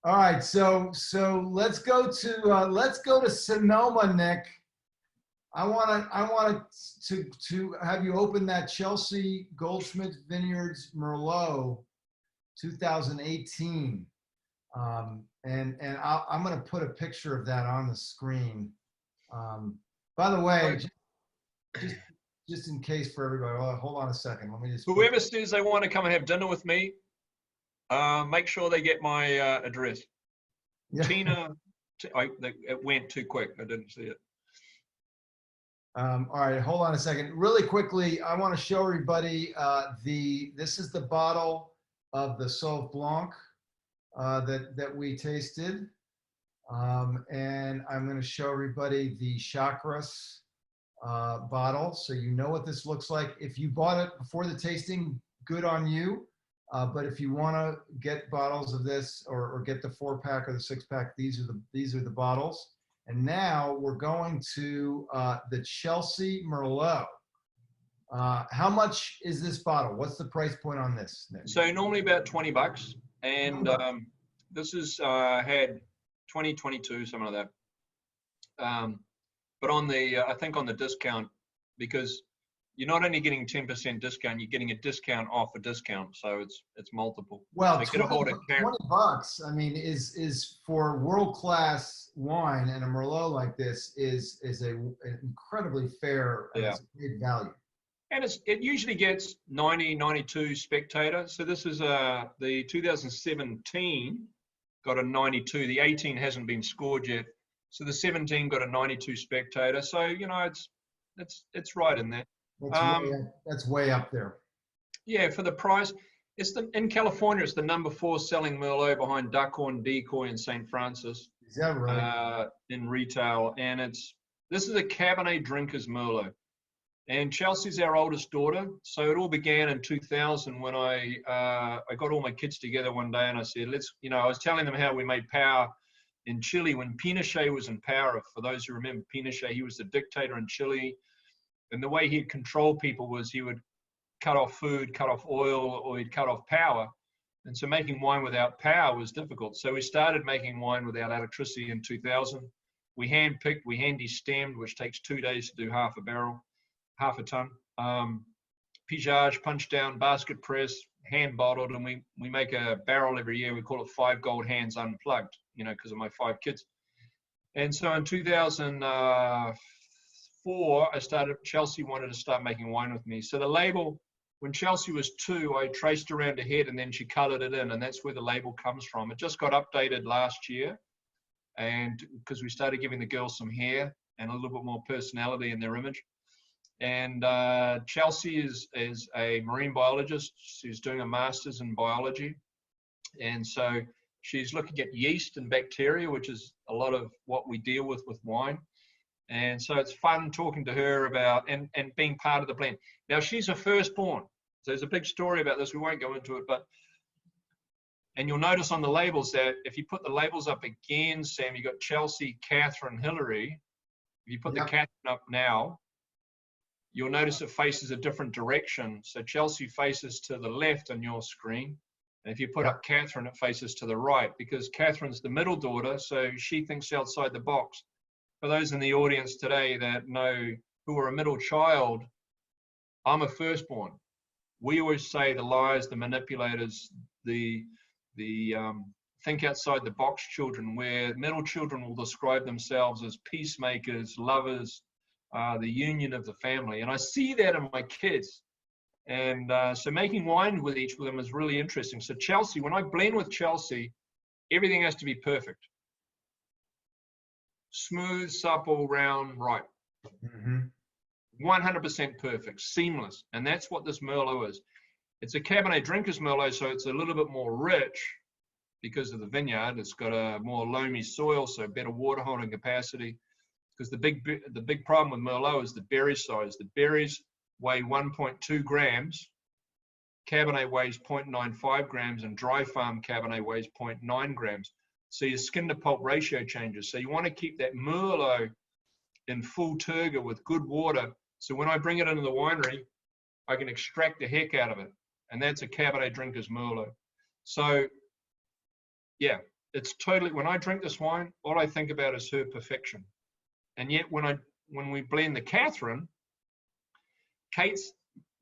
All right, so let's go to Sonoma, Nick. I want to have you open that Chelsea Goldschmidt Vineyards Merlot 2018, and I'm going to put a picture of that on the screen. By the way, just in case for everybody, hold on a second. Let me just. Whoever says they want to come and have dinner with me, make sure they get my address. Yeah. Tina, it went too quick. I didn't see it. All right, hold on a second. Really quickly, I want to show everybody this is the bottle of the Sauv Blanc that we tasted. And I'm going to show everybody the Chacras bottle, so you know what this looks like. If you bought it before the tasting, good on you. But if you want to get bottles of this, or get the 4-pack or the 6-pack, these are the bottles. And now we're going to the Chelsea Merlot. How much is this bottle? What's the price point on this, Nick? So normally about $20, and this is had 2022, something like that. But on the I think on the discount, because you're not only getting 10% discount, you're getting a discount off a discount, so it's multiple. Well, so $20, I mean, is for world-class wine, and a Merlot like this is an incredibly fair and it's a great value. And it usually gets 90, 92 spectator. So this is the 2017 got a 92. The 18 hasn't been scored yet, so the 17 got a 92 spectator. So you know it's right in there. That's way up there. Yeah, for the price, in California, it's the #4 selling Merlot behind Duckhorn, Decoy, and St. Francis. Is that right? In retail, and it's This is a Cabernet drinker's Merlot. And Chelsea's our oldest daughter. So it all began in 2000 when I got all my kids together one day and I said, I was telling them how we made power in Chile when Pinochet was in power. For those who remember Pinochet, he was the dictator in Chile. And the way he'd control people was he would cut off food, cut off oil, or he'd cut off power. And so making wine without power was difficult. So we started making wine without electricity in 2000. We hand-picked, we handy-stemmed, which takes 2 days to do half a ton. Pigeage, punch down, basket press, hand bottled, and we make a barrel every year. We call it 5 Gold Hands Unplugged, because of my 5 kids. And so in 2004, Chelsea wanted to start making wine with me. So the label, when Chelsea was 2, I traced around her head and then she colored it in, and that's where the label comes from. It just got updated last year, and because we started giving the girls some hair and a little bit more personality in their image. And Chelsea is a marine biologist. She's doing a master's in biology. And so she's looking at yeast and bacteria, which is a lot of what we deal with wine. And so it's fun talking to her about and being part of the blend. Now, she's a firstborn. So there's a big story about this. We won't go into it, and you'll notice on the labels that if you put the labels up again, Sam, you got Chelsea, Katherine, Hilary. If you put the Katherine up now, you'll notice it faces a different direction. So Chelsea faces to the left on your screen. And if you put up Katherine, it faces to the right, because Catherine's the middle daughter, so she thinks outside the box. For those in the audience today that know who are a middle child, I'm a firstborn. We always say the liars, the manipulators, the think outside the box children, where middle children will describe themselves as peacemakers, lovers, the union of the family. And I see that in my kids. And so making wine with each of them is really interesting. So Chelsea, when I blend with Chelsea, everything has to be perfect. Smooth, supple, round, ripe. 100% perfect, seamless. And that's what this Merlot is. It's a Cabernet drinker's Merlot, so it's a little bit more rich because of the vineyard. It's got a more loamy soil, so better water holding capacity. Because the big problem with Merlot is the berry size. The berries weigh 1.2 grams. Cabernet weighs 0.95 grams, and dry farm Cabernet weighs 0.9 grams. So your skin to pulp ratio changes. So you want to keep that Merlot in full turgor with good water. So when I bring it into the winery, I can extract the heck out of it. And that's a Cabernet drinker's Merlot. So yeah, it's totally, when I drink this wine, all I think about is her perfection. And yet when we blend the Katherine, Kate's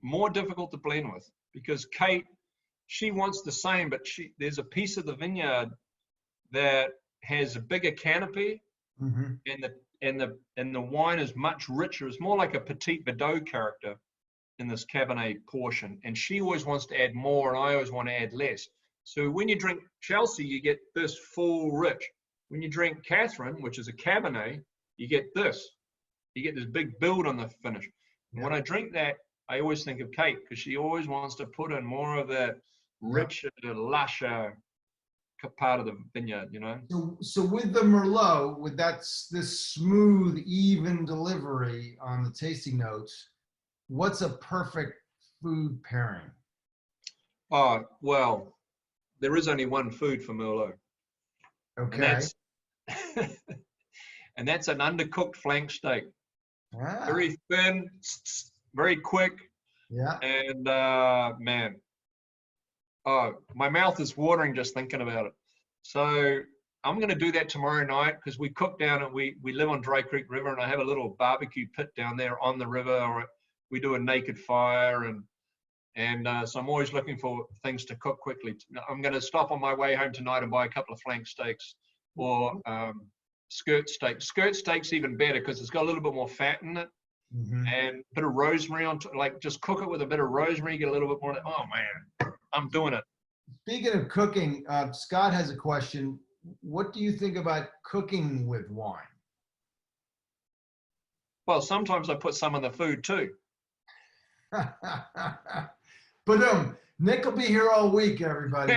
more difficult to blend with, because Kate, she wants the same, but there's a piece of the vineyard that has a bigger canopy, and the wine is much richer. It's more like a Petit Verdot character in this Cabernet portion, and she always wants to add more, and I always want to add less. So when you drink Chelsea, you get this full rich. When you drink Katherine, which is a Cabernet, you get this. You get this big build on the finish. And when I drink that, I always think of Kate, because she always wants to put in more of that richer, lusher part of the vineyard, So with the Merlot, with this smooth, even delivery on the tasting notes, what's a perfect food pairing? Oh, well, there is only one food for Merlot. Okay. And that's an undercooked flank steak. Ah. Very thin, very quick. Yeah. And man, my mouth is watering just thinking about it. So I'm going to do that tomorrow night, because we cook down and we live on Dry Creek River, and I have a little barbecue pit down there on the river, or we do a naked fire, and so I'm always looking for things to cook quickly. I'm going to stop on my way home tonight and buy a couple of flank steaks, or skirt steak. Skirt steak's even better because it's got a little bit more fat in it, and a bit of rosemary on top. Like, just cook it with a bit of rosemary, get a little bit more. Oh man, I'm doing it. Speaking of cooking, Scott has a question. What do you think about cooking with wine? Well, sometimes I put some in the food too. But Nick will be here all week, everybody.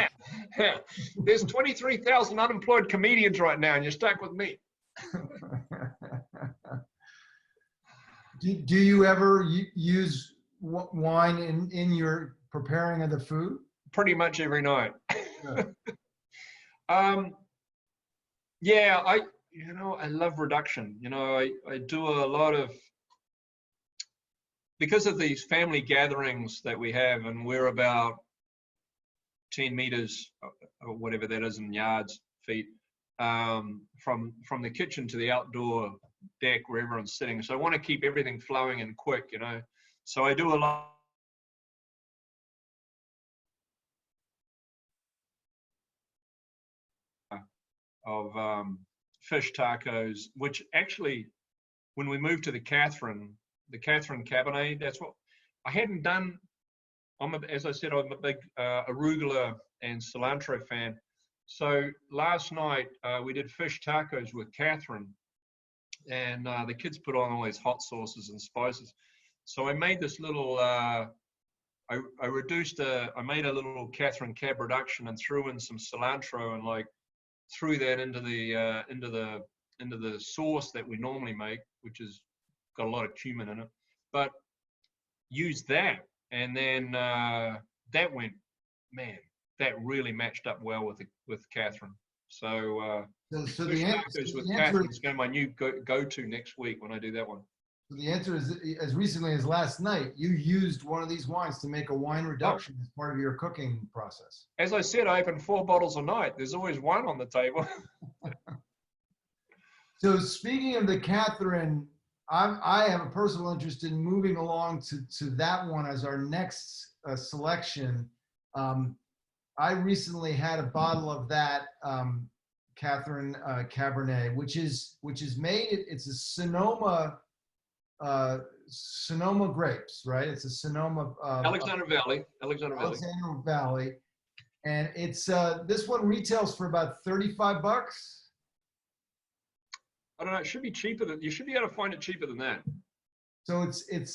Yeah. There's 23,000 unemployed comedians right now, and you're stuck with me. Do you ever use wine in your preparing of the food? Pretty much every night. Good. Yeah, I love reduction. I do a lot of, because of these family gatherings that we have, and we're about 10 meters or whatever that is in yards, feet, from the kitchen to the outdoor deck where everyone's sitting. So I want to keep everything flowing and quick, So I do a lot of fish tacos, which actually, when we moved to the Katherine Cabernet, that's what I hadn't done. As I said, I'm a big arugula and cilantro fan. So last night we did fish tacos with Katherine, and the kids put on all these hot sauces and spices. So I made this little, I made a little Katherine Cab reduction and threw in some cilantro and threw that into the sauce that we normally make, which has got a lot of cumin in it. But used that, and then that went, man, that really matched up well with Katherine. So the answer with Katherine is going to be my new go-to next week when I do that one. So the answer is, as recently as last night, you used one of these wines to make a wine reduction as part of your cooking process. As I said, I open 4 bottles a night. There's always one on the table. So speaking of the Katherine, I have a personal interest in moving along to that one as our next selection. I recently had a bottle of that Katherine Cabernet, which is made. It's a Sonoma grapes, right? It's a Sonoma Alexander Valley, and it's this one retails for about $35. I don't know. It should be cheaper than, you should be able to find it cheaper than that. So it's it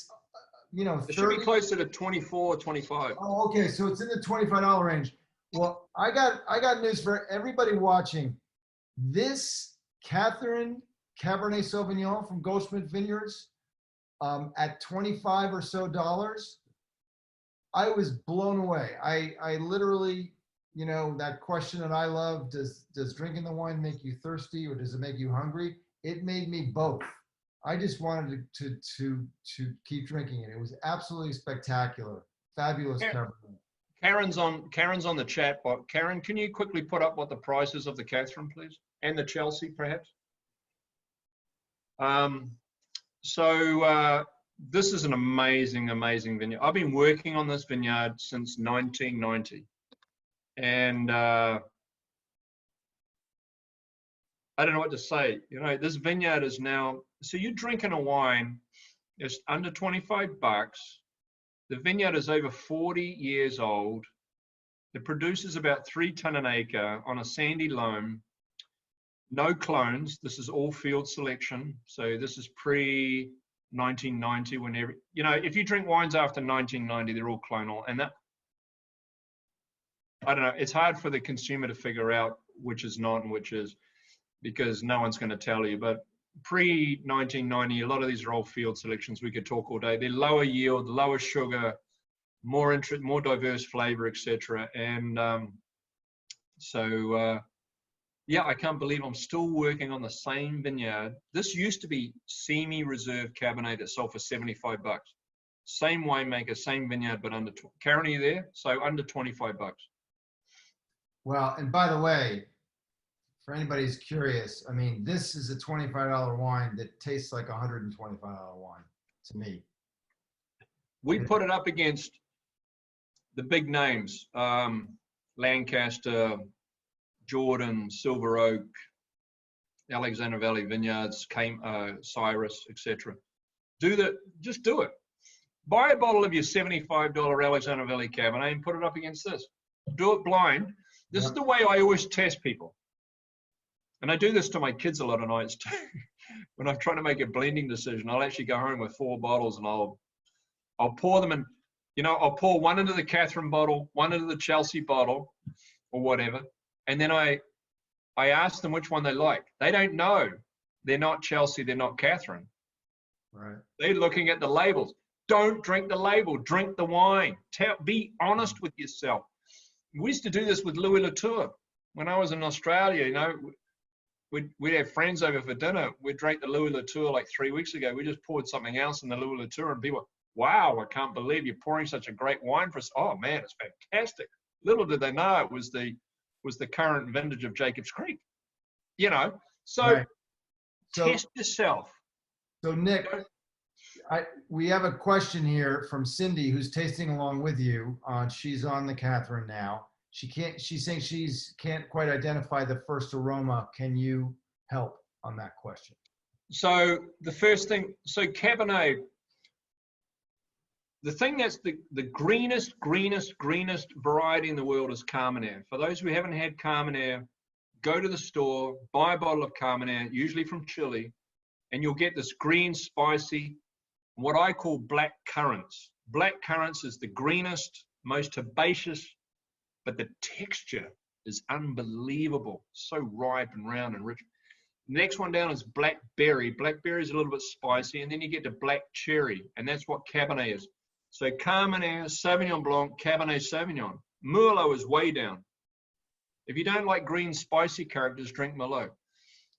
should be closer to 24, 25. Oh, okay. So it's in the $25 range. Well, I got news for everybody watching. This Katherine Cabernet Sauvignon from Goldschmidt Vineyards, at $25 or so, I was blown away. I literally, that question that I love, does drinking the wine make you thirsty or does it make you hungry? It made me both. I just wanted to keep drinking it. It was absolutely spectacular. Fabulous Cabernet. Karen's on the chat box. Karen, can you quickly put up what the price is of the Katherine, please? And the Chelsea, perhaps? So this is an amazing, amazing vineyard. I've been working on this vineyard since 1990. And I don't know what to say. This vineyard is now, so you're drinking a wine, it's under $25. The vineyard is over 40 years old. It produces about 3 ton an acre on a sandy loam. No clones. This is all field selection. So this is pre-1990. Whenever, if you drink wines after 1990, they're all clonal. And that, I don't know, it's hard for the consumer to figure out which is not and which is, because no one's going to tell you. But pre-1990, a lot of these are all field selections. We could talk all day. They're lower yield, lower sugar, more diverse flavor, etc. And yeah, I can't believe I'm still working on the same vineyard. This used to be semi-reserve Cabernet that sold for $75. Same winemaker, same vineyard, but under. Karen, are you there? So under $25. Well, and by the way, for anybody who's curious, I mean, this is a $25 wine that tastes like a $125 wine to me. We put it up against the big names, Lancaster, Jordan, Silver Oak, Alexander Valley Vineyards, Cyrus, etc. Just do it. Buy a bottle of your $75 Alexander Valley Cabernet and put it up against this. Do it blind. This is the way I always test people. And I do this to my kids a lot of nights too. When I'm trying to make a blending decision, I'll actually go home with 4 bottles and I'll pour them in, I'll pour one into the Katherine bottle, one into the Chelsea bottle or whatever. And then I ask them which one they like. They don't know. They're not Chelsea, they're not Katherine. Right. They're looking at the labels. Don't drink the label, drink the wine. Be honest with yourself. We used to do this with Louis Latour. When I was in Australia, you know, we'd have friends over for dinner. We'd drink the Louis Latour like 3 weeks ago. We just poured something else in the Louis Latour and people, wow, I can't believe you're pouring such a great wine for us. Oh man, it's fantastic. Little did they know it was the current vintage of Jacob's Creek. You know, so, Right. So test yourself. So Nick, we have a question here from Cindy, who's tasting along with you. She's on the Katherine now. She's saying can't quite identify the first aroma. Can you help on that question? So the first thing, so Cabernet, the thing that's the greenest variety in the world is Carmenere. For those who haven't had Carmenere, go to the store, buy a bottle of Carmenere, usually from Chile, and you'll get this green, spicy, what I call black currants. Black currants is the greenest, most herbaceous, but the texture is unbelievable. So ripe and round and rich. The next one down is blackberry. Blackberry is a little bit spicy, and then you get to black cherry, and that's what Cabernet is. So Carmenere, Sauvignon Blanc, Cabernet Sauvignon. Merlot is way down. If you don't like green, spicy characters, drink Merlot.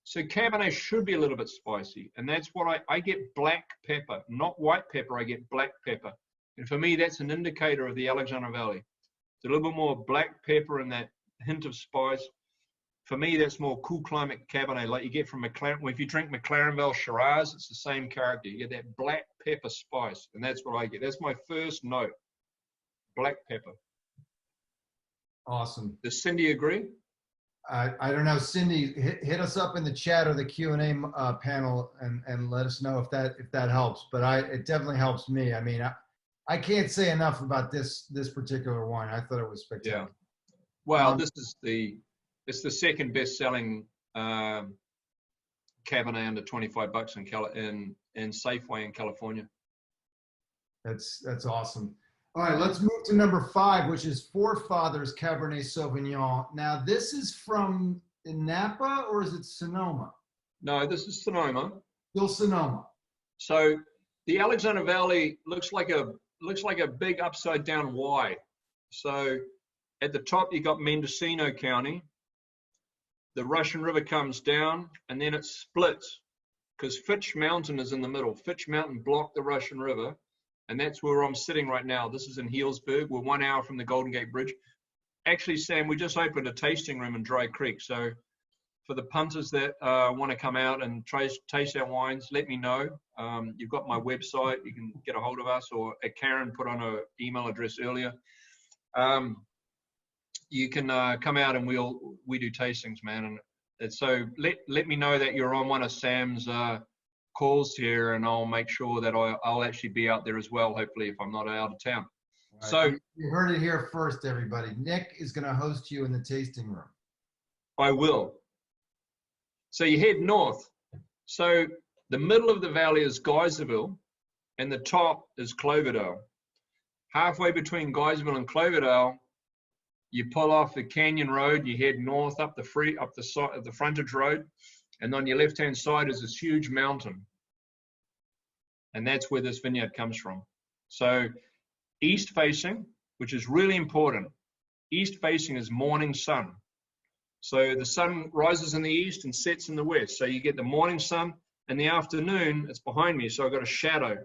So Cabernet should be a little bit spicy, and that's what I get black pepper, not white pepper, I get black pepper. And for me, that's an indicator of the Alexander Valley. It's a little bit more black pepper and that hint of spice. For me, that's more cool climate Cabernet, like you get from McLaren. If you drink McLarenville Shiraz, it's the same character. You get that black pepper spice, and that's what I get. That's my first note, black pepper. Awesome. Does Cindy agree? I don't know, Cindy, hit us up in the chat or the Q&A panel and let us know if that helps. But it definitely helps me. I mean, I can't say enough about this particular wine. I thought it was spectacular. Yeah. Well, it's the second best-selling Cabernet under $25 in Safeway in California. That's awesome. All right, let's move to number 5, which is Forefathers Cabernet Sauvignon. Now, this is from Napa, or is it Sonoma? No, this is Sonoma. Still Sonoma. So the Alexander Valley looks like a big upside down Y. So at the top you got Mendocino County. The Russian River comes down, and then it splits because Fitch Mountain is in the middle. Fitch Mountain blocked the Russian River. And that's where I'm sitting right now. This is in Healdsburg. We're 1 hour from the Golden Gate Bridge. Actually, Sam, we just opened a tasting room in Dry Creek. So for the punters that want to come out and taste our wines, let me know. You've got my website. You can get a hold of us, or Karen put on her email address earlier. You can come out and we do tastings, man. And so let me know that you're on one of Sam's calls here, and I'll make sure that I'll actually be out there as well, hopefully, if I'm not out of town. Right. So you heard it here first, everybody. Nick is going to host you in the tasting room. I will. So you head north. So the middle of the valley is Geyserville, and the top is Cloverdale. Halfway between Geyserville and Cloverdale, you pull off the Canyon Road, you head north up the frontage road, and on your left-hand side is this huge mountain. And that's where this vineyard comes from. So east facing, which is really important. East facing is morning sun. So the sun rises in the east and sets in the west. So you get the morning sun, and the afternoon, it's behind me, so I've got a shadow.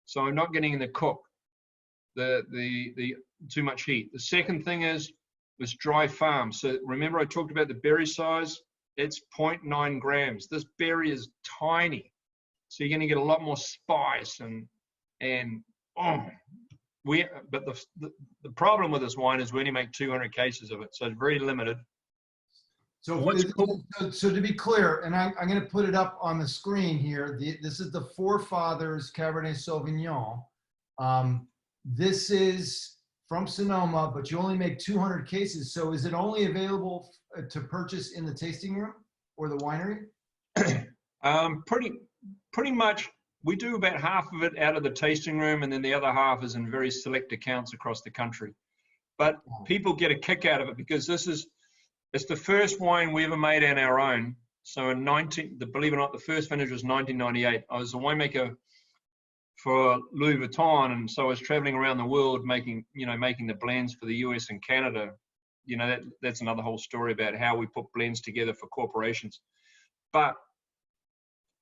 So I'm not getting in the cook, the too much heat. The second thing is this dry farm. So remember I talked about the berry size? It's 0.9 grams. This berry is tiny. So you're going to get a lot more spice but the problem with this wine is we only make 200 cases of it, so it's very limited. So to be clear, and I'm going to put it up on the screen here. This is the Forefathers Cabernet Sauvignon. This is from Sonoma, but you only make 200 cases. So is it only available to purchase in the tasting room or the winery? Pretty much. We do about half of it out of the tasting room, and then the other half is in very select accounts across the country. But people get a kick out of it because it's the first wine we ever made on our own. So believe it or not, the first vintage was 1998. I was a winemaker for Louis Vuitton, and so I was traveling around the world making the blends for the US and Canada. That's another whole story about how we put blends together for corporations. But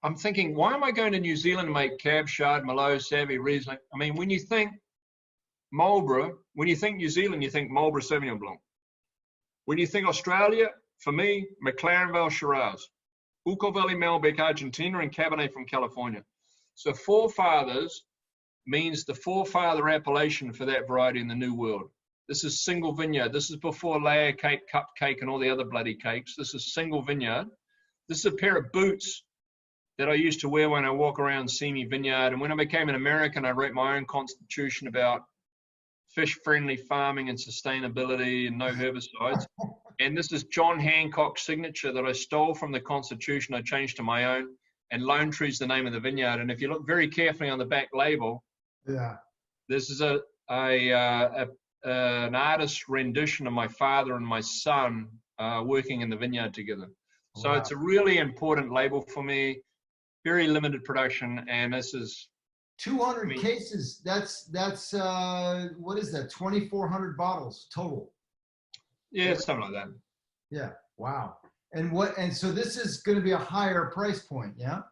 I'm thinking, why am I going to New Zealand to make Cab, Chard, Merlot, Savvy, Riesling? I mean, when you think Marlborough, when you think New Zealand, you think Marlborough Sauvignon Blanc. When you think Australia, for me, McLaren Vale Shiraz, Oakville Valley Malbec Argentina, and Cabernet from California. So Forefathers means the forefather appellation for that variety in the New World. This is single vineyard. This is before layer cake, cupcake, and all the other bloody cakes. This is single vineyard. This is a pair of boots that I used to wear when I walk around Simi Vineyard. And when I became an American, I wrote my own constitution about fish-friendly farming and sustainability and no herbicides. And this is John Hancock's signature that I stole from the Constitution. I changed to my own. And Lone Tree is the name of the vineyard. And if you look very carefully on the back label, yeah, this is an artist's rendition of my father and my son working in the vineyard together. So wow. It's a really important label for me. Very limited production, and this is 200 cases. That's what is that? 2,400 bottles total. Yeah, something like that. Yeah. Wow. And so this is going to be a higher price point, yeah?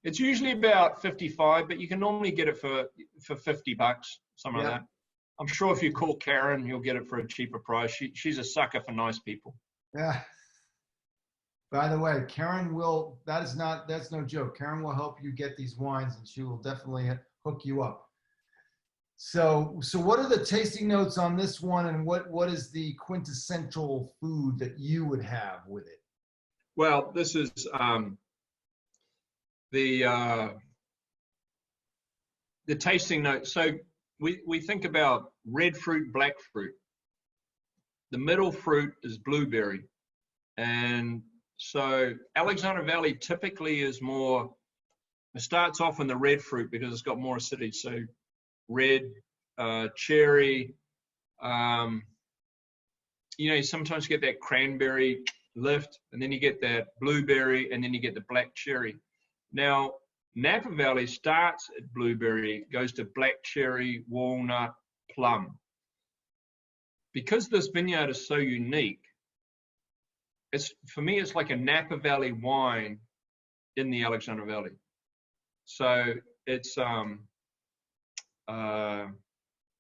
It's usually about 55, but you can normally get it for $50, something like that. I'm sure if you call Karen, you'll get it for a cheaper price. She's a sucker for nice people. Yeah. By the way, Karen will, that's no joke. Karen will help you get these wines, and she will definitely hook you up. So what are the tasting notes on this one, and what is the quintessential food that you would have with it? Well, this is the tasting note. So we think about red fruit, black fruit. The middle fruit is blueberry, and so Alexander Valley typically is more, it starts off in the red fruit because it's got more acidity. So red, cherry, you sometimes get that cranberry lift, and then you get that blueberry, and then you get the black cherry. Now, Napa Valley starts at blueberry, goes to black cherry, walnut, plum. Because this vineyard is so unique, for me, it's like a Napa Valley wine in the Alexander Valley. So it's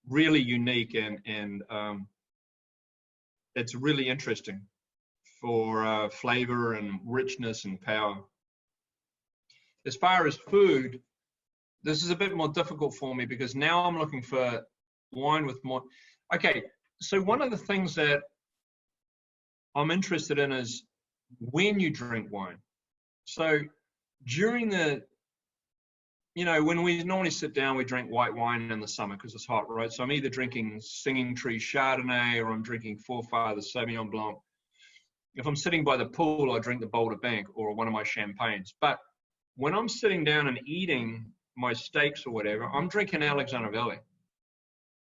really unique, and it's really interesting for flavor and richness and power. As far as food, this is a bit more difficult for me because now I'm looking for wine with more. Okay, so one of the things that I'm interested in is when you drink wine. So during when we normally sit down, we drink white wine in the summer because it's hot, right? So I'm either drinking Singing Tree Chardonnay or I'm drinking Forefathers Sauvignon Blanc. If I'm sitting by the pool, I drink the Boulder Bank or one of my champagnes. But when I'm sitting down and eating my steaks or whatever, I'm drinking Alexander Valley.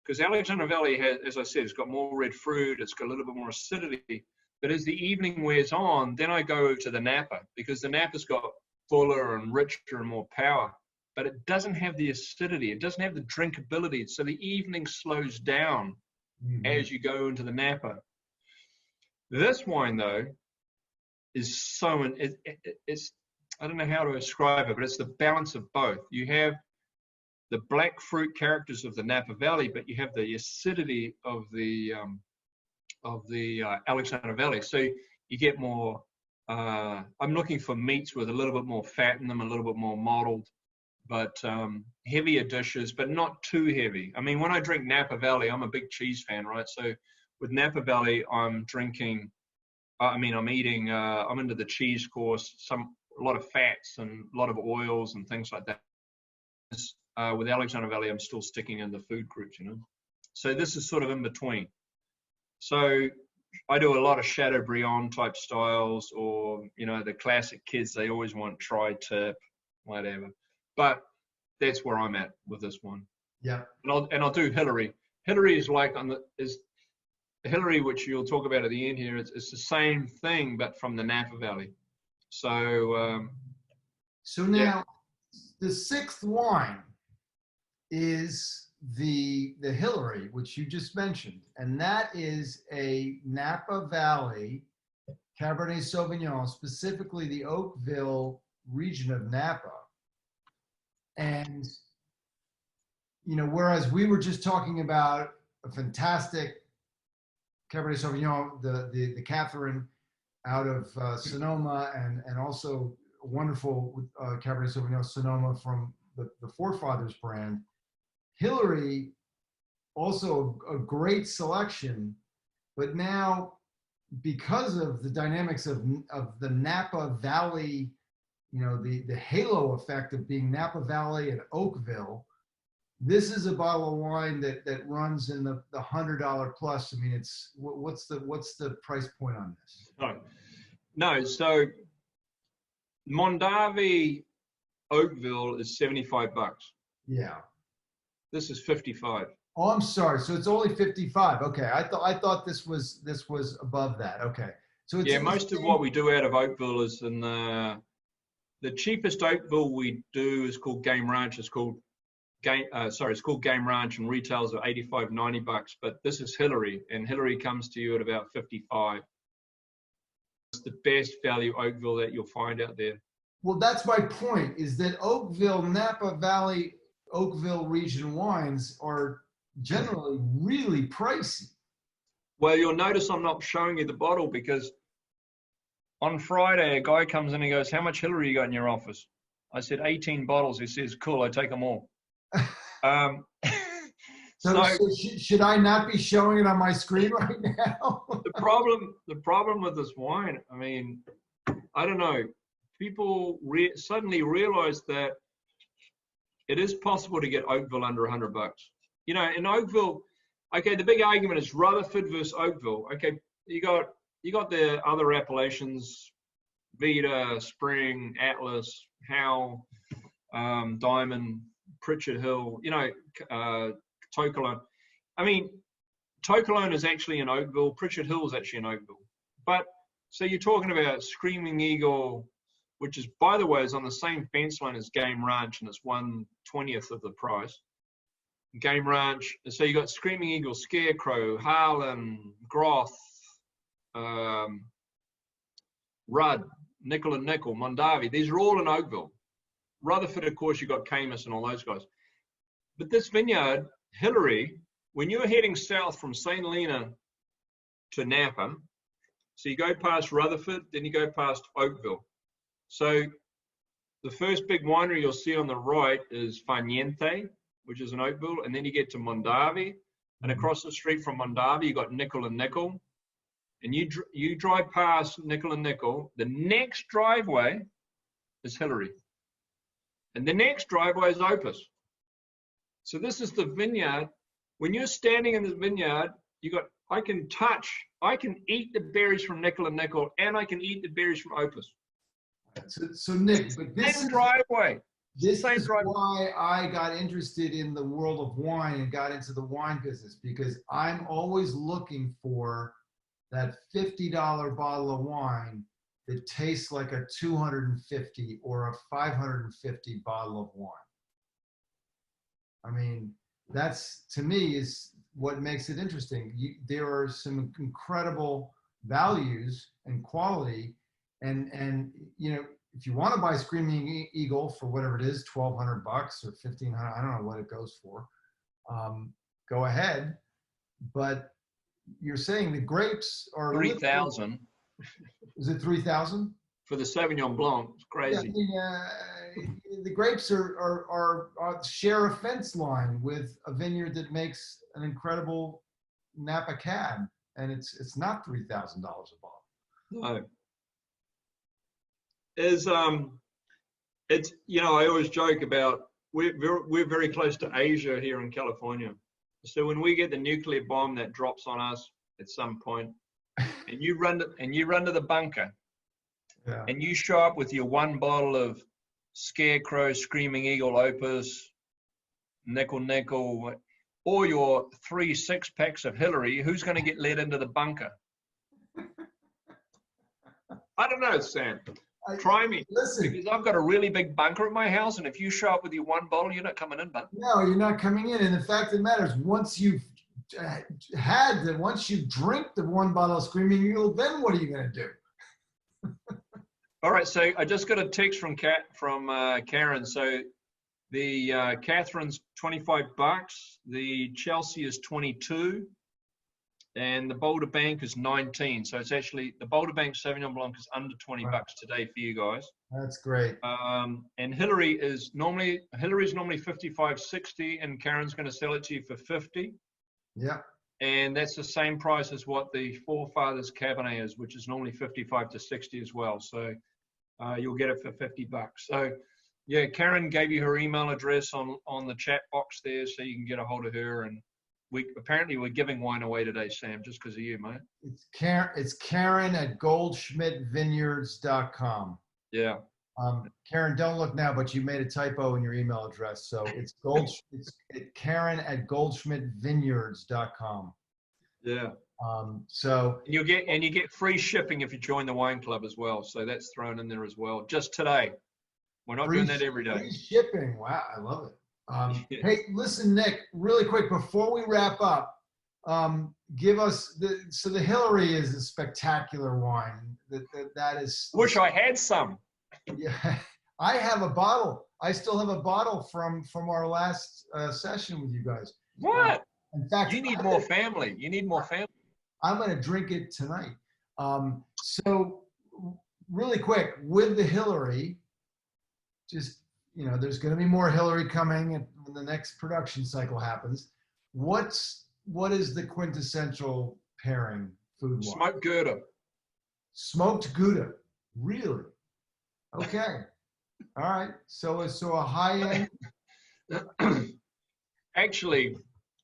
Because Alexander Valley has, as I said, it's got more red fruit, it's got a little bit more acidity. But as the evening wears on, then I go to the Napa because the Napa's got fuller and richer and more power. But it doesn't have the acidity. It doesn't have the drinkability. So the evening slows down as you go into the Napa. This wine, though, is so, it's, I don't know how to describe it, but it's the balance of both. You have the black fruit characters of the Napa Valley, but you have the acidity of the Alexander Valley. So you get more, I'm looking for meats with a little bit more fat in them, a little bit more mottled, but heavier dishes, but not too heavy. I mean, when I drink Napa Valley, I'm a big cheese fan, right? So with Napa Valley, I'm eating, I'm into the cheese course, a lot of fats and a lot of oils and things like that. With Alexander Valley, I'm still sticking in the food groups, So this is sort of in between. So I do a lot of Chateaubriand type styles, or, the classic kids, they always want tri-tip, whatever. But that's where I'm at with this one. Yeah. And I'll do Hilary. Hilary is like Hilary, which you'll talk about at the end here. It's the same thing, but from the Napa Valley. So. So now, the sixth wine is the Hilary, which you just mentioned, and that is a Napa Valley Cabernet Sauvignon, specifically the Oakville region of Napa. And, you know, whereas we were just talking about a fantastic Cabernet Sauvignon, the Katherine out of Sonoma, and also a wonderful Cabernet Sauvignon Sonoma from the Forefathers brand. Hilary, also a great selection, but now because of the dynamics of the Napa Valley, you know, the halo effect of being Napa Valley and Oakville, this is a bottle of wine that runs in the $100 plus. I mean, it's what's the price point on this? No. So Mondavi Oakville is $75. Yeah. This is 55. Oh, I'm sorry. So it's only 55. Okay. I thought this was above that. Okay. So it's, yeah, most of what we do out of Oakville is in the cheapest Oakville we do is called Game Ranch. It's called Game Ranch, and retails are 85, $90. But this is Hilary, and Hilary comes to you at about 55. It's the best value Oakville that you'll find out there. Well, that's my point, is that Oakville, Napa Valley, Oakville region wines are generally really pricey. Well, you'll notice I'm not showing you the bottle because on Friday, a guy comes in and he goes, "How much Hilary you got in your office?" I said, 18 bottles. He says, "Cool, I take them all." So should I not be showing it on my screen right now? The problem with this wine, I mean, I don't know. People suddenly realize that it is possible to get Oakville under $100. You know, in Oakville, okay, the big argument is Rutherford versus Oakville. Okay, you got the other appellations, Vita, Spring, Atlas, Howe, Diamond, Pritchard Hill, you know, Tocolone. I mean, Tocolone is actually in Oakville. Pritchard Hill is actually in Oakville. But so you're talking about Screaming Eagle, which is, by the way, is on the same fence line as Game Ranch, and it's 1/20th of the price. Game Ranch. So you got Screaming Eagle, Scarecrow, Harlan, Groth, Rudd, Nickel and Nickel, Mondavi. These are all in Oakville. Rutherford, of course, you got Camus and all those guys. But this vineyard, Hilary, when you're heading south from St. Helena to Napa, so you go past Rutherford, then you go past Oakville. So the first big winery you'll see on the right is Faniente, which is in Oakville, and then you get to Mondavi, and across the street from Mondavi, you got Nickel and Nickel, and you drive past Nickel and Nickel. The next driveway is Hilary, and the next driveway is Opus. So this is the vineyard. When you're standing in the vineyard, I can eat the berries from Nickel and Nickel, and I can eat the berries from Opus. So Nick, but this same driveway. This is why I got interested in the world of wine and got into the wine business, because I'm always looking for that $50 bottle of wine that tastes like a $250 or a $550 bottle of wine. I mean, that's, to me, is what makes it interesting. There are some incredible values and quality, and you know, if you want to buy Screaming Eagle for whatever it is, $1,200 or $1,500, I don't know what it goes for, go ahead. But you're saying the grapes are 3,000. Is it 3,000 for the Sauvignon Blanc? It's crazy. Yeah, I mean, the grapes are share a fence line with a vineyard that makes an incredible Napa Cab, and it's not $3,000 a bottle. No. It's you know, I always joke about we're very close to Asia here in California. So when we get the nuclear bomb that drops on us at some point, and you run to the bunker, yeah, and you show up with your one bottle of Scarecrow, Screaming Eagle, Opus, Nickel, or your 3 6-packs of Hilary, who's going to get let into the bunker? I don't know, Sam. Try me. Listen, because I've got a really big bunker at my house, and if you show up with your one bottle, you're not coming in, bud. no, you're not coming in. And the fact of the matter is, once you've once you drink the one bottle of Screaming Eagle, then what are you going to do? All right, so I just got a text from Karen. So the Catherine's $25, the Chelsea is 22, and the Boulder Bank is 19. So it's actually the Boulder Bank Sauvignon Blanc is under $20 today for you guys. That's great. And Hilary's normally 55.60, and Karen's going to sell it to you for 50. Yeah. And that's the same price as what the Forefathers Cabernet is, which is normally 55 to 60 as well. So you'll get it for $50. So yeah, Karen gave you her email address on the chat box there, so you can get a hold of her. And we're giving wine away today, Sam, just because of you, mate. It's Karen at goldschmidtvineyards.com. Yeah. Karen, don't look now, but you made a typo in your email address. So it's Karen at goldschmidtvineyards.com. Yeah. So you get free shipping if you join the wine club as well. So that's thrown in there as well. Just today. We're not doing that every day. Free shipping. Wow, I love it. Hey, listen, Nick, really quick before we wrap up, give us the Hilary is a spectacular wine. That is. Wish I had some. Yeah, I have a bottle. I still have a bottle from our last session with you guys. What? In fact, you need more family. You need more family. I'm going to drink it tonight. So really quick with the Hilary, just, there's going to be more Hilary coming when the next production cycle happens. What is the quintessential pairing food-wise? Smoked Gouda. Smoked Gouda. Really? Okay. All right. So a high end. Actually,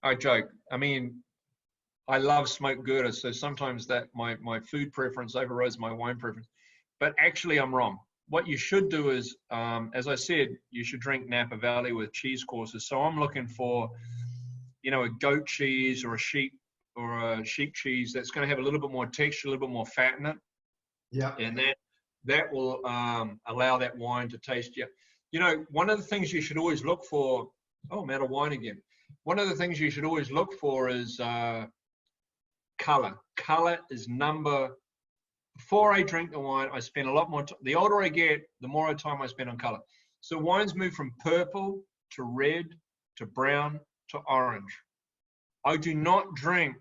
I joke. I mean, I love smoked Gouda, so sometimes that my food preference overrides my wine preference. But actually, I'm wrong. What you should do is, as I said, you should drink Napa Valley with cheese courses. So I'm looking for, a goat cheese or a sheep cheese that's going to have a little bit more texture, a little bit more fat in it. Yeah. And that will allow that wine to taste. One of the things you should always look for. Oh, I'm out of wine again. One of the things you should always look for is color. Color is before I drink the wine, I spend a lot more time. The older I get, the more time I spend on color. So wines move from purple to red to brown to orange. I do not drink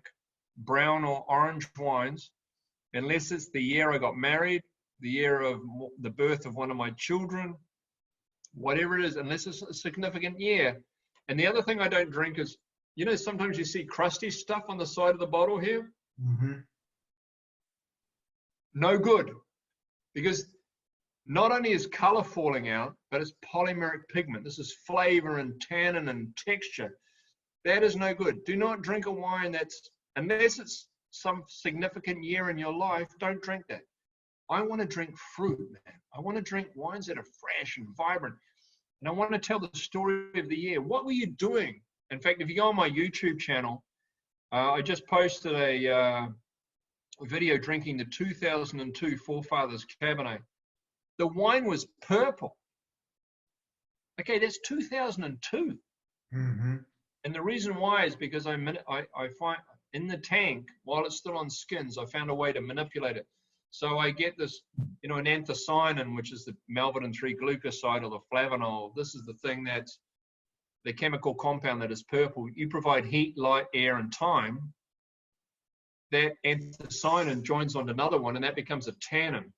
brown or orange wines unless it's the year I got married, the year of the birth of one of my children, whatever it is, unless it's a significant year. And the other thing I don't drink is, sometimes you see crusty stuff on the side of the bottle here. Mm-hmm. No good, because not only is color falling out, but it's polymeric pigment. This is flavor and tannin and texture. That is no good. Do not drink a wine unless it's some significant year in your life, don't drink that. I want to drink fruit, man. I want to drink wines that are fresh and vibrant. And I want to tell the story of the year. What were you doing? In fact, if you go on my YouTube channel, I just posted a video drinking the 2002 Forefathers Cabernet. The wine was purple. Okay, that's 2002. Mm-hmm. And the reason why is because I find in the tank, while it's still on skins, I found a way to manipulate it. So I get this, an anthocyanin, which is the Malborough 3 glucoside or the flavanol. This is the thing that's the chemical compound that is purple. You provide heat, light, air, and time. That anthocyanin joins on another one, and that becomes a tannin.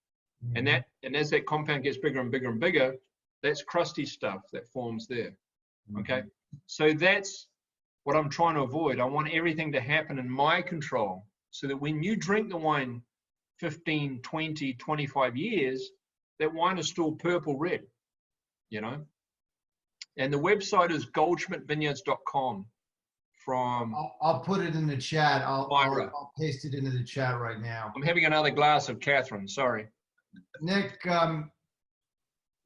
Mm-hmm. And as that compound gets bigger and bigger and bigger, that's crusty stuff that forms there. Mm-hmm. Okay, so that's what I'm trying to avoid. I want everything to happen in my control, so that when you drink the wine 15, 20, 25 years, that wine is still purple red, And the website is goldschmidtvineyards.com. I'll put it in the chat. I'll paste it into the chat right now. I'm having another glass of Katherine. Sorry, Nick.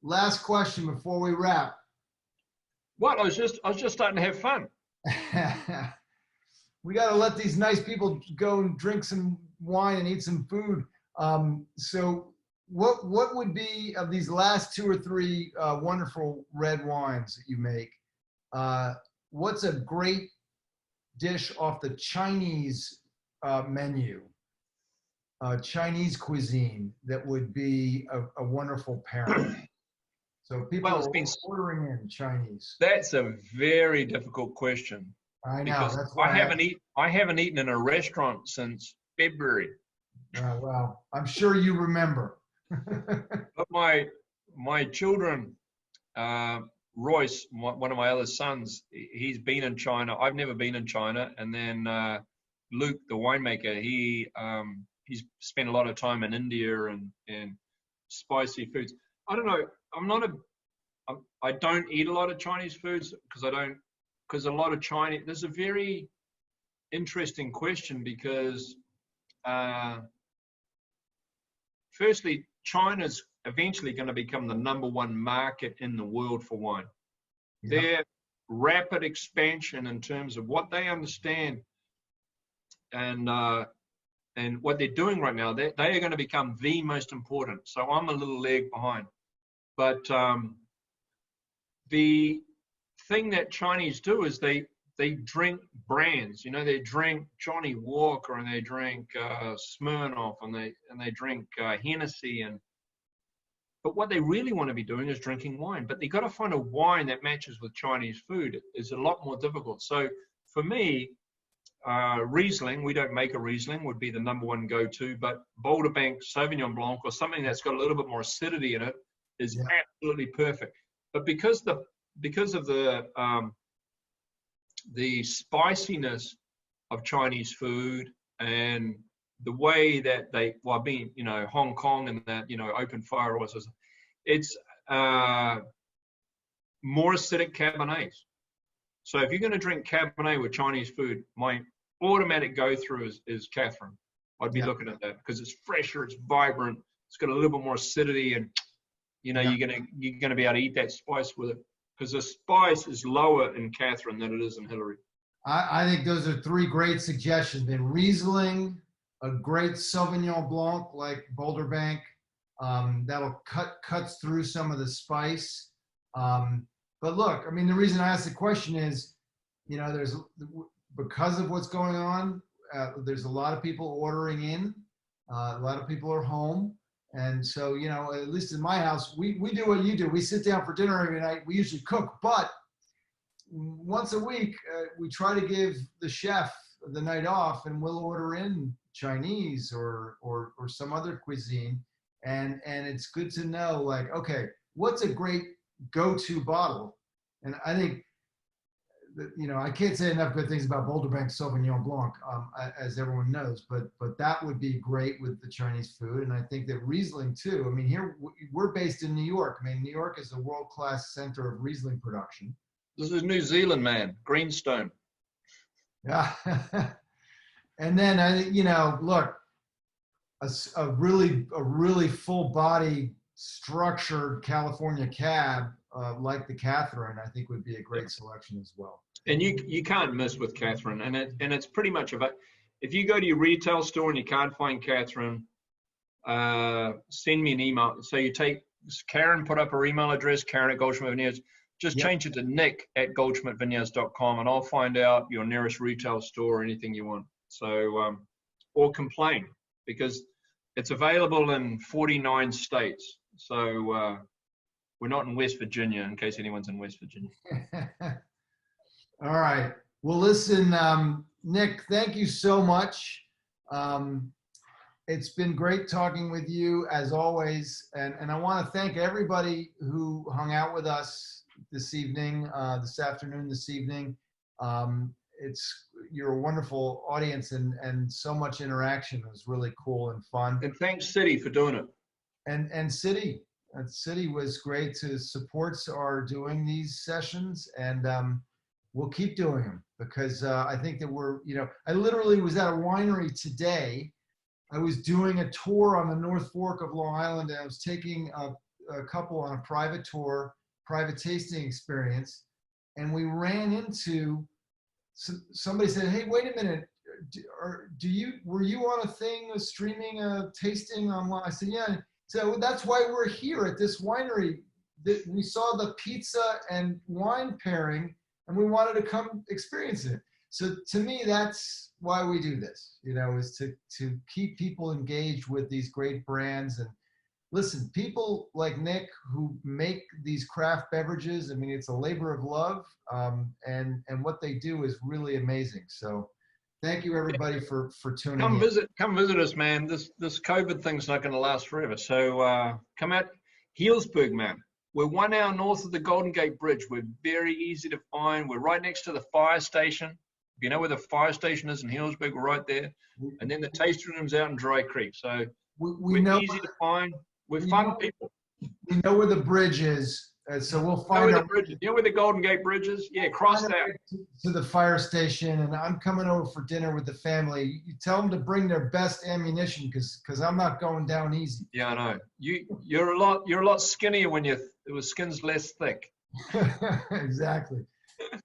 Last question before we wrap. What? I was just starting to have fun. We got to let these nice people go and drink some wine and eat some food. So what would be of these last two or three wonderful red wines that you make? What's a great dish off the Chinese menu, Chinese cuisine that would be a wonderful pairing? So people Well, are ordering in Chinese. that's a very difficult question I know. because That's why I haven't eaten in a restaurant since February. well, I'm sure you remember. But my children, Royce, one of my other sons, he's been in China. I've never been in China. And then Luke, the winemaker, he's spent a lot of time in India and spicy foods. I don't know. I don't eat a lot of Chinese foods because a lot of Chinese. There's a very interesting question because, firstly, China's eventually going to become the #1 market in the world for wine. Yeah. Their rapid expansion in terms of what they understand and what they're doing right now, they are going to become the most important. So I'm a little leg behind. But the thing that Chinese do is they drink brands. You know, they drink Johnny Walker and they drink Smirnoff and they drink Hennessy but what they really want to be doing is drinking wine. But they got to find a wine that matches with Chinese food. It's a lot more difficult. So for me, Riesling, we don't make a Riesling, would be the #1 go-to. But Boulder Bank Sauvignon Blanc or something that's got a little bit more acidity in it is absolutely perfect. But because of the spiciness of Chinese food and the way that being, Hong Kong and that, open fire oils, it's more acidic Cabernets. So if you're going to drink Cabernet with Chinese food, my automatic go-through is Katherine. I'd be looking at that because it's fresher, it's vibrant, it's got a little bit more acidity, and you're gonna be able to eat that spice with it because the spice is lower in Katherine than it is in Hilary. I think those are three great suggestions. Then Riesling, a great Sauvignon Blanc like Boulder Bank, that'll cuts through some of the spice. But look, I mean, the reason I asked the question is, there's because of what's going on, there's a lot of people ordering in, a lot of people are home. And so, at least in my house, we do what you do. We sit down for dinner every night. We usually cook, but once a week, we try to give the chef the night off, and we'll order in Chinese or some other cuisine. And it's good to know, like, okay, what's a great go-to bottle? And I think I can't say enough good things about Boulder Bank Sauvignon Blanc, as everyone knows, but that would be great with the Chinese food. And I think that Riesling too. I mean, here we're based in New York. I mean, New York is a world-class center of Riesling production. This is New Zealand, man. Greenstone. Yeah. And then look, a really full body structured California cab like the Katherine, I think would be a great selection as well. And you can't miss with Katherine, and it's pretty much if you go to your retail store and you can't find Katherine, send me an email. So you take Karen, put up her email address, Karen at Goldschmidt Vineyards. Just change it to Nick at goldschmidtvineyards.com, and I'll find out your nearest retail store or anything you want. So or complain, because it's available in 49 states. So we're not in West Virginia, in case anyone's in West Virginia. All right. Well, listen, Nick, thank you so much. It's been great talking with you as always. And I want to thank everybody who hung out with us this evening, this afternoon, this evening. You're a wonderful audience and so much interaction. It was really cool and fun. And thanks Citi for doing it. And Citi was great to support our doing these sessions, and we'll keep doing them because I think that I literally was at a winery today. I was doing a tour on the North Fork of Long Island, and I was taking a couple on a private tour, private tasting experience, and we ran into somebody said, "Hey, wait a minute, were you on a thing streaming a tasting online?" I said, "Yeah." So that's why we're here at this winery. We saw the pizza and wine pairing, and we wanted to come experience it. So to me, that's why we do this, you know, is to keep people engaged with these great brands. And listen, people like Nick who make these craft beverages, I mean, it's a labor of love, and what they do is really amazing. So thank you everybody for tuning in. Come visit us, man. This COVID thing's not going to last forever. So come out Healdsburg, man. We're 1 hour north of the Golden Gate Bridge. We're very easy to find. We're right next to the fire station. If you know where the fire station is in Healdsburg, we're right there. And then the tasting room's out in Dry Creek. So we know easy to find. We're fun people. We know where the bridge is, so we'll find out. You know where the Golden Gate Bridge is? Yeah, cross that. To the fire station, and I'm coming over for dinner with the family. You tell them to bring their best ammunition, because I'm not going down easy. Yeah, I know. You're a lot skinnier when your skin's less thick. Exactly.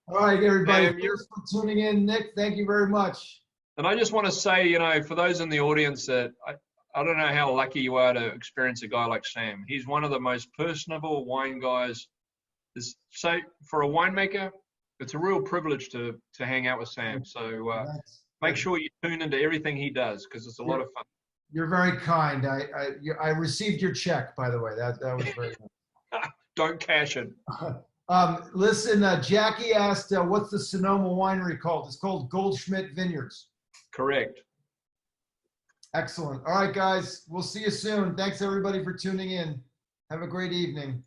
All right, everybody. Thanks for tuning in, Nick. Thank you very much. And I just want to say, you know, for those in the audience that I don't know how lucky you are to experience a guy like Sam. He's one of the most personable wine guys. So for a winemaker, it's a real privilege to hang out with Sam. So make sure you tune into everything he does, because it's a lot of fun. You're very kind. I received your check, by the way. That was very nice. Don't cash it. Listen, Jackie asked, what's the Sonoma winery called? It's called Goldschmidt Vineyards. Correct. Excellent. All right, guys. We'll see you soon. Thanks, everybody, for tuning in. Have a great evening.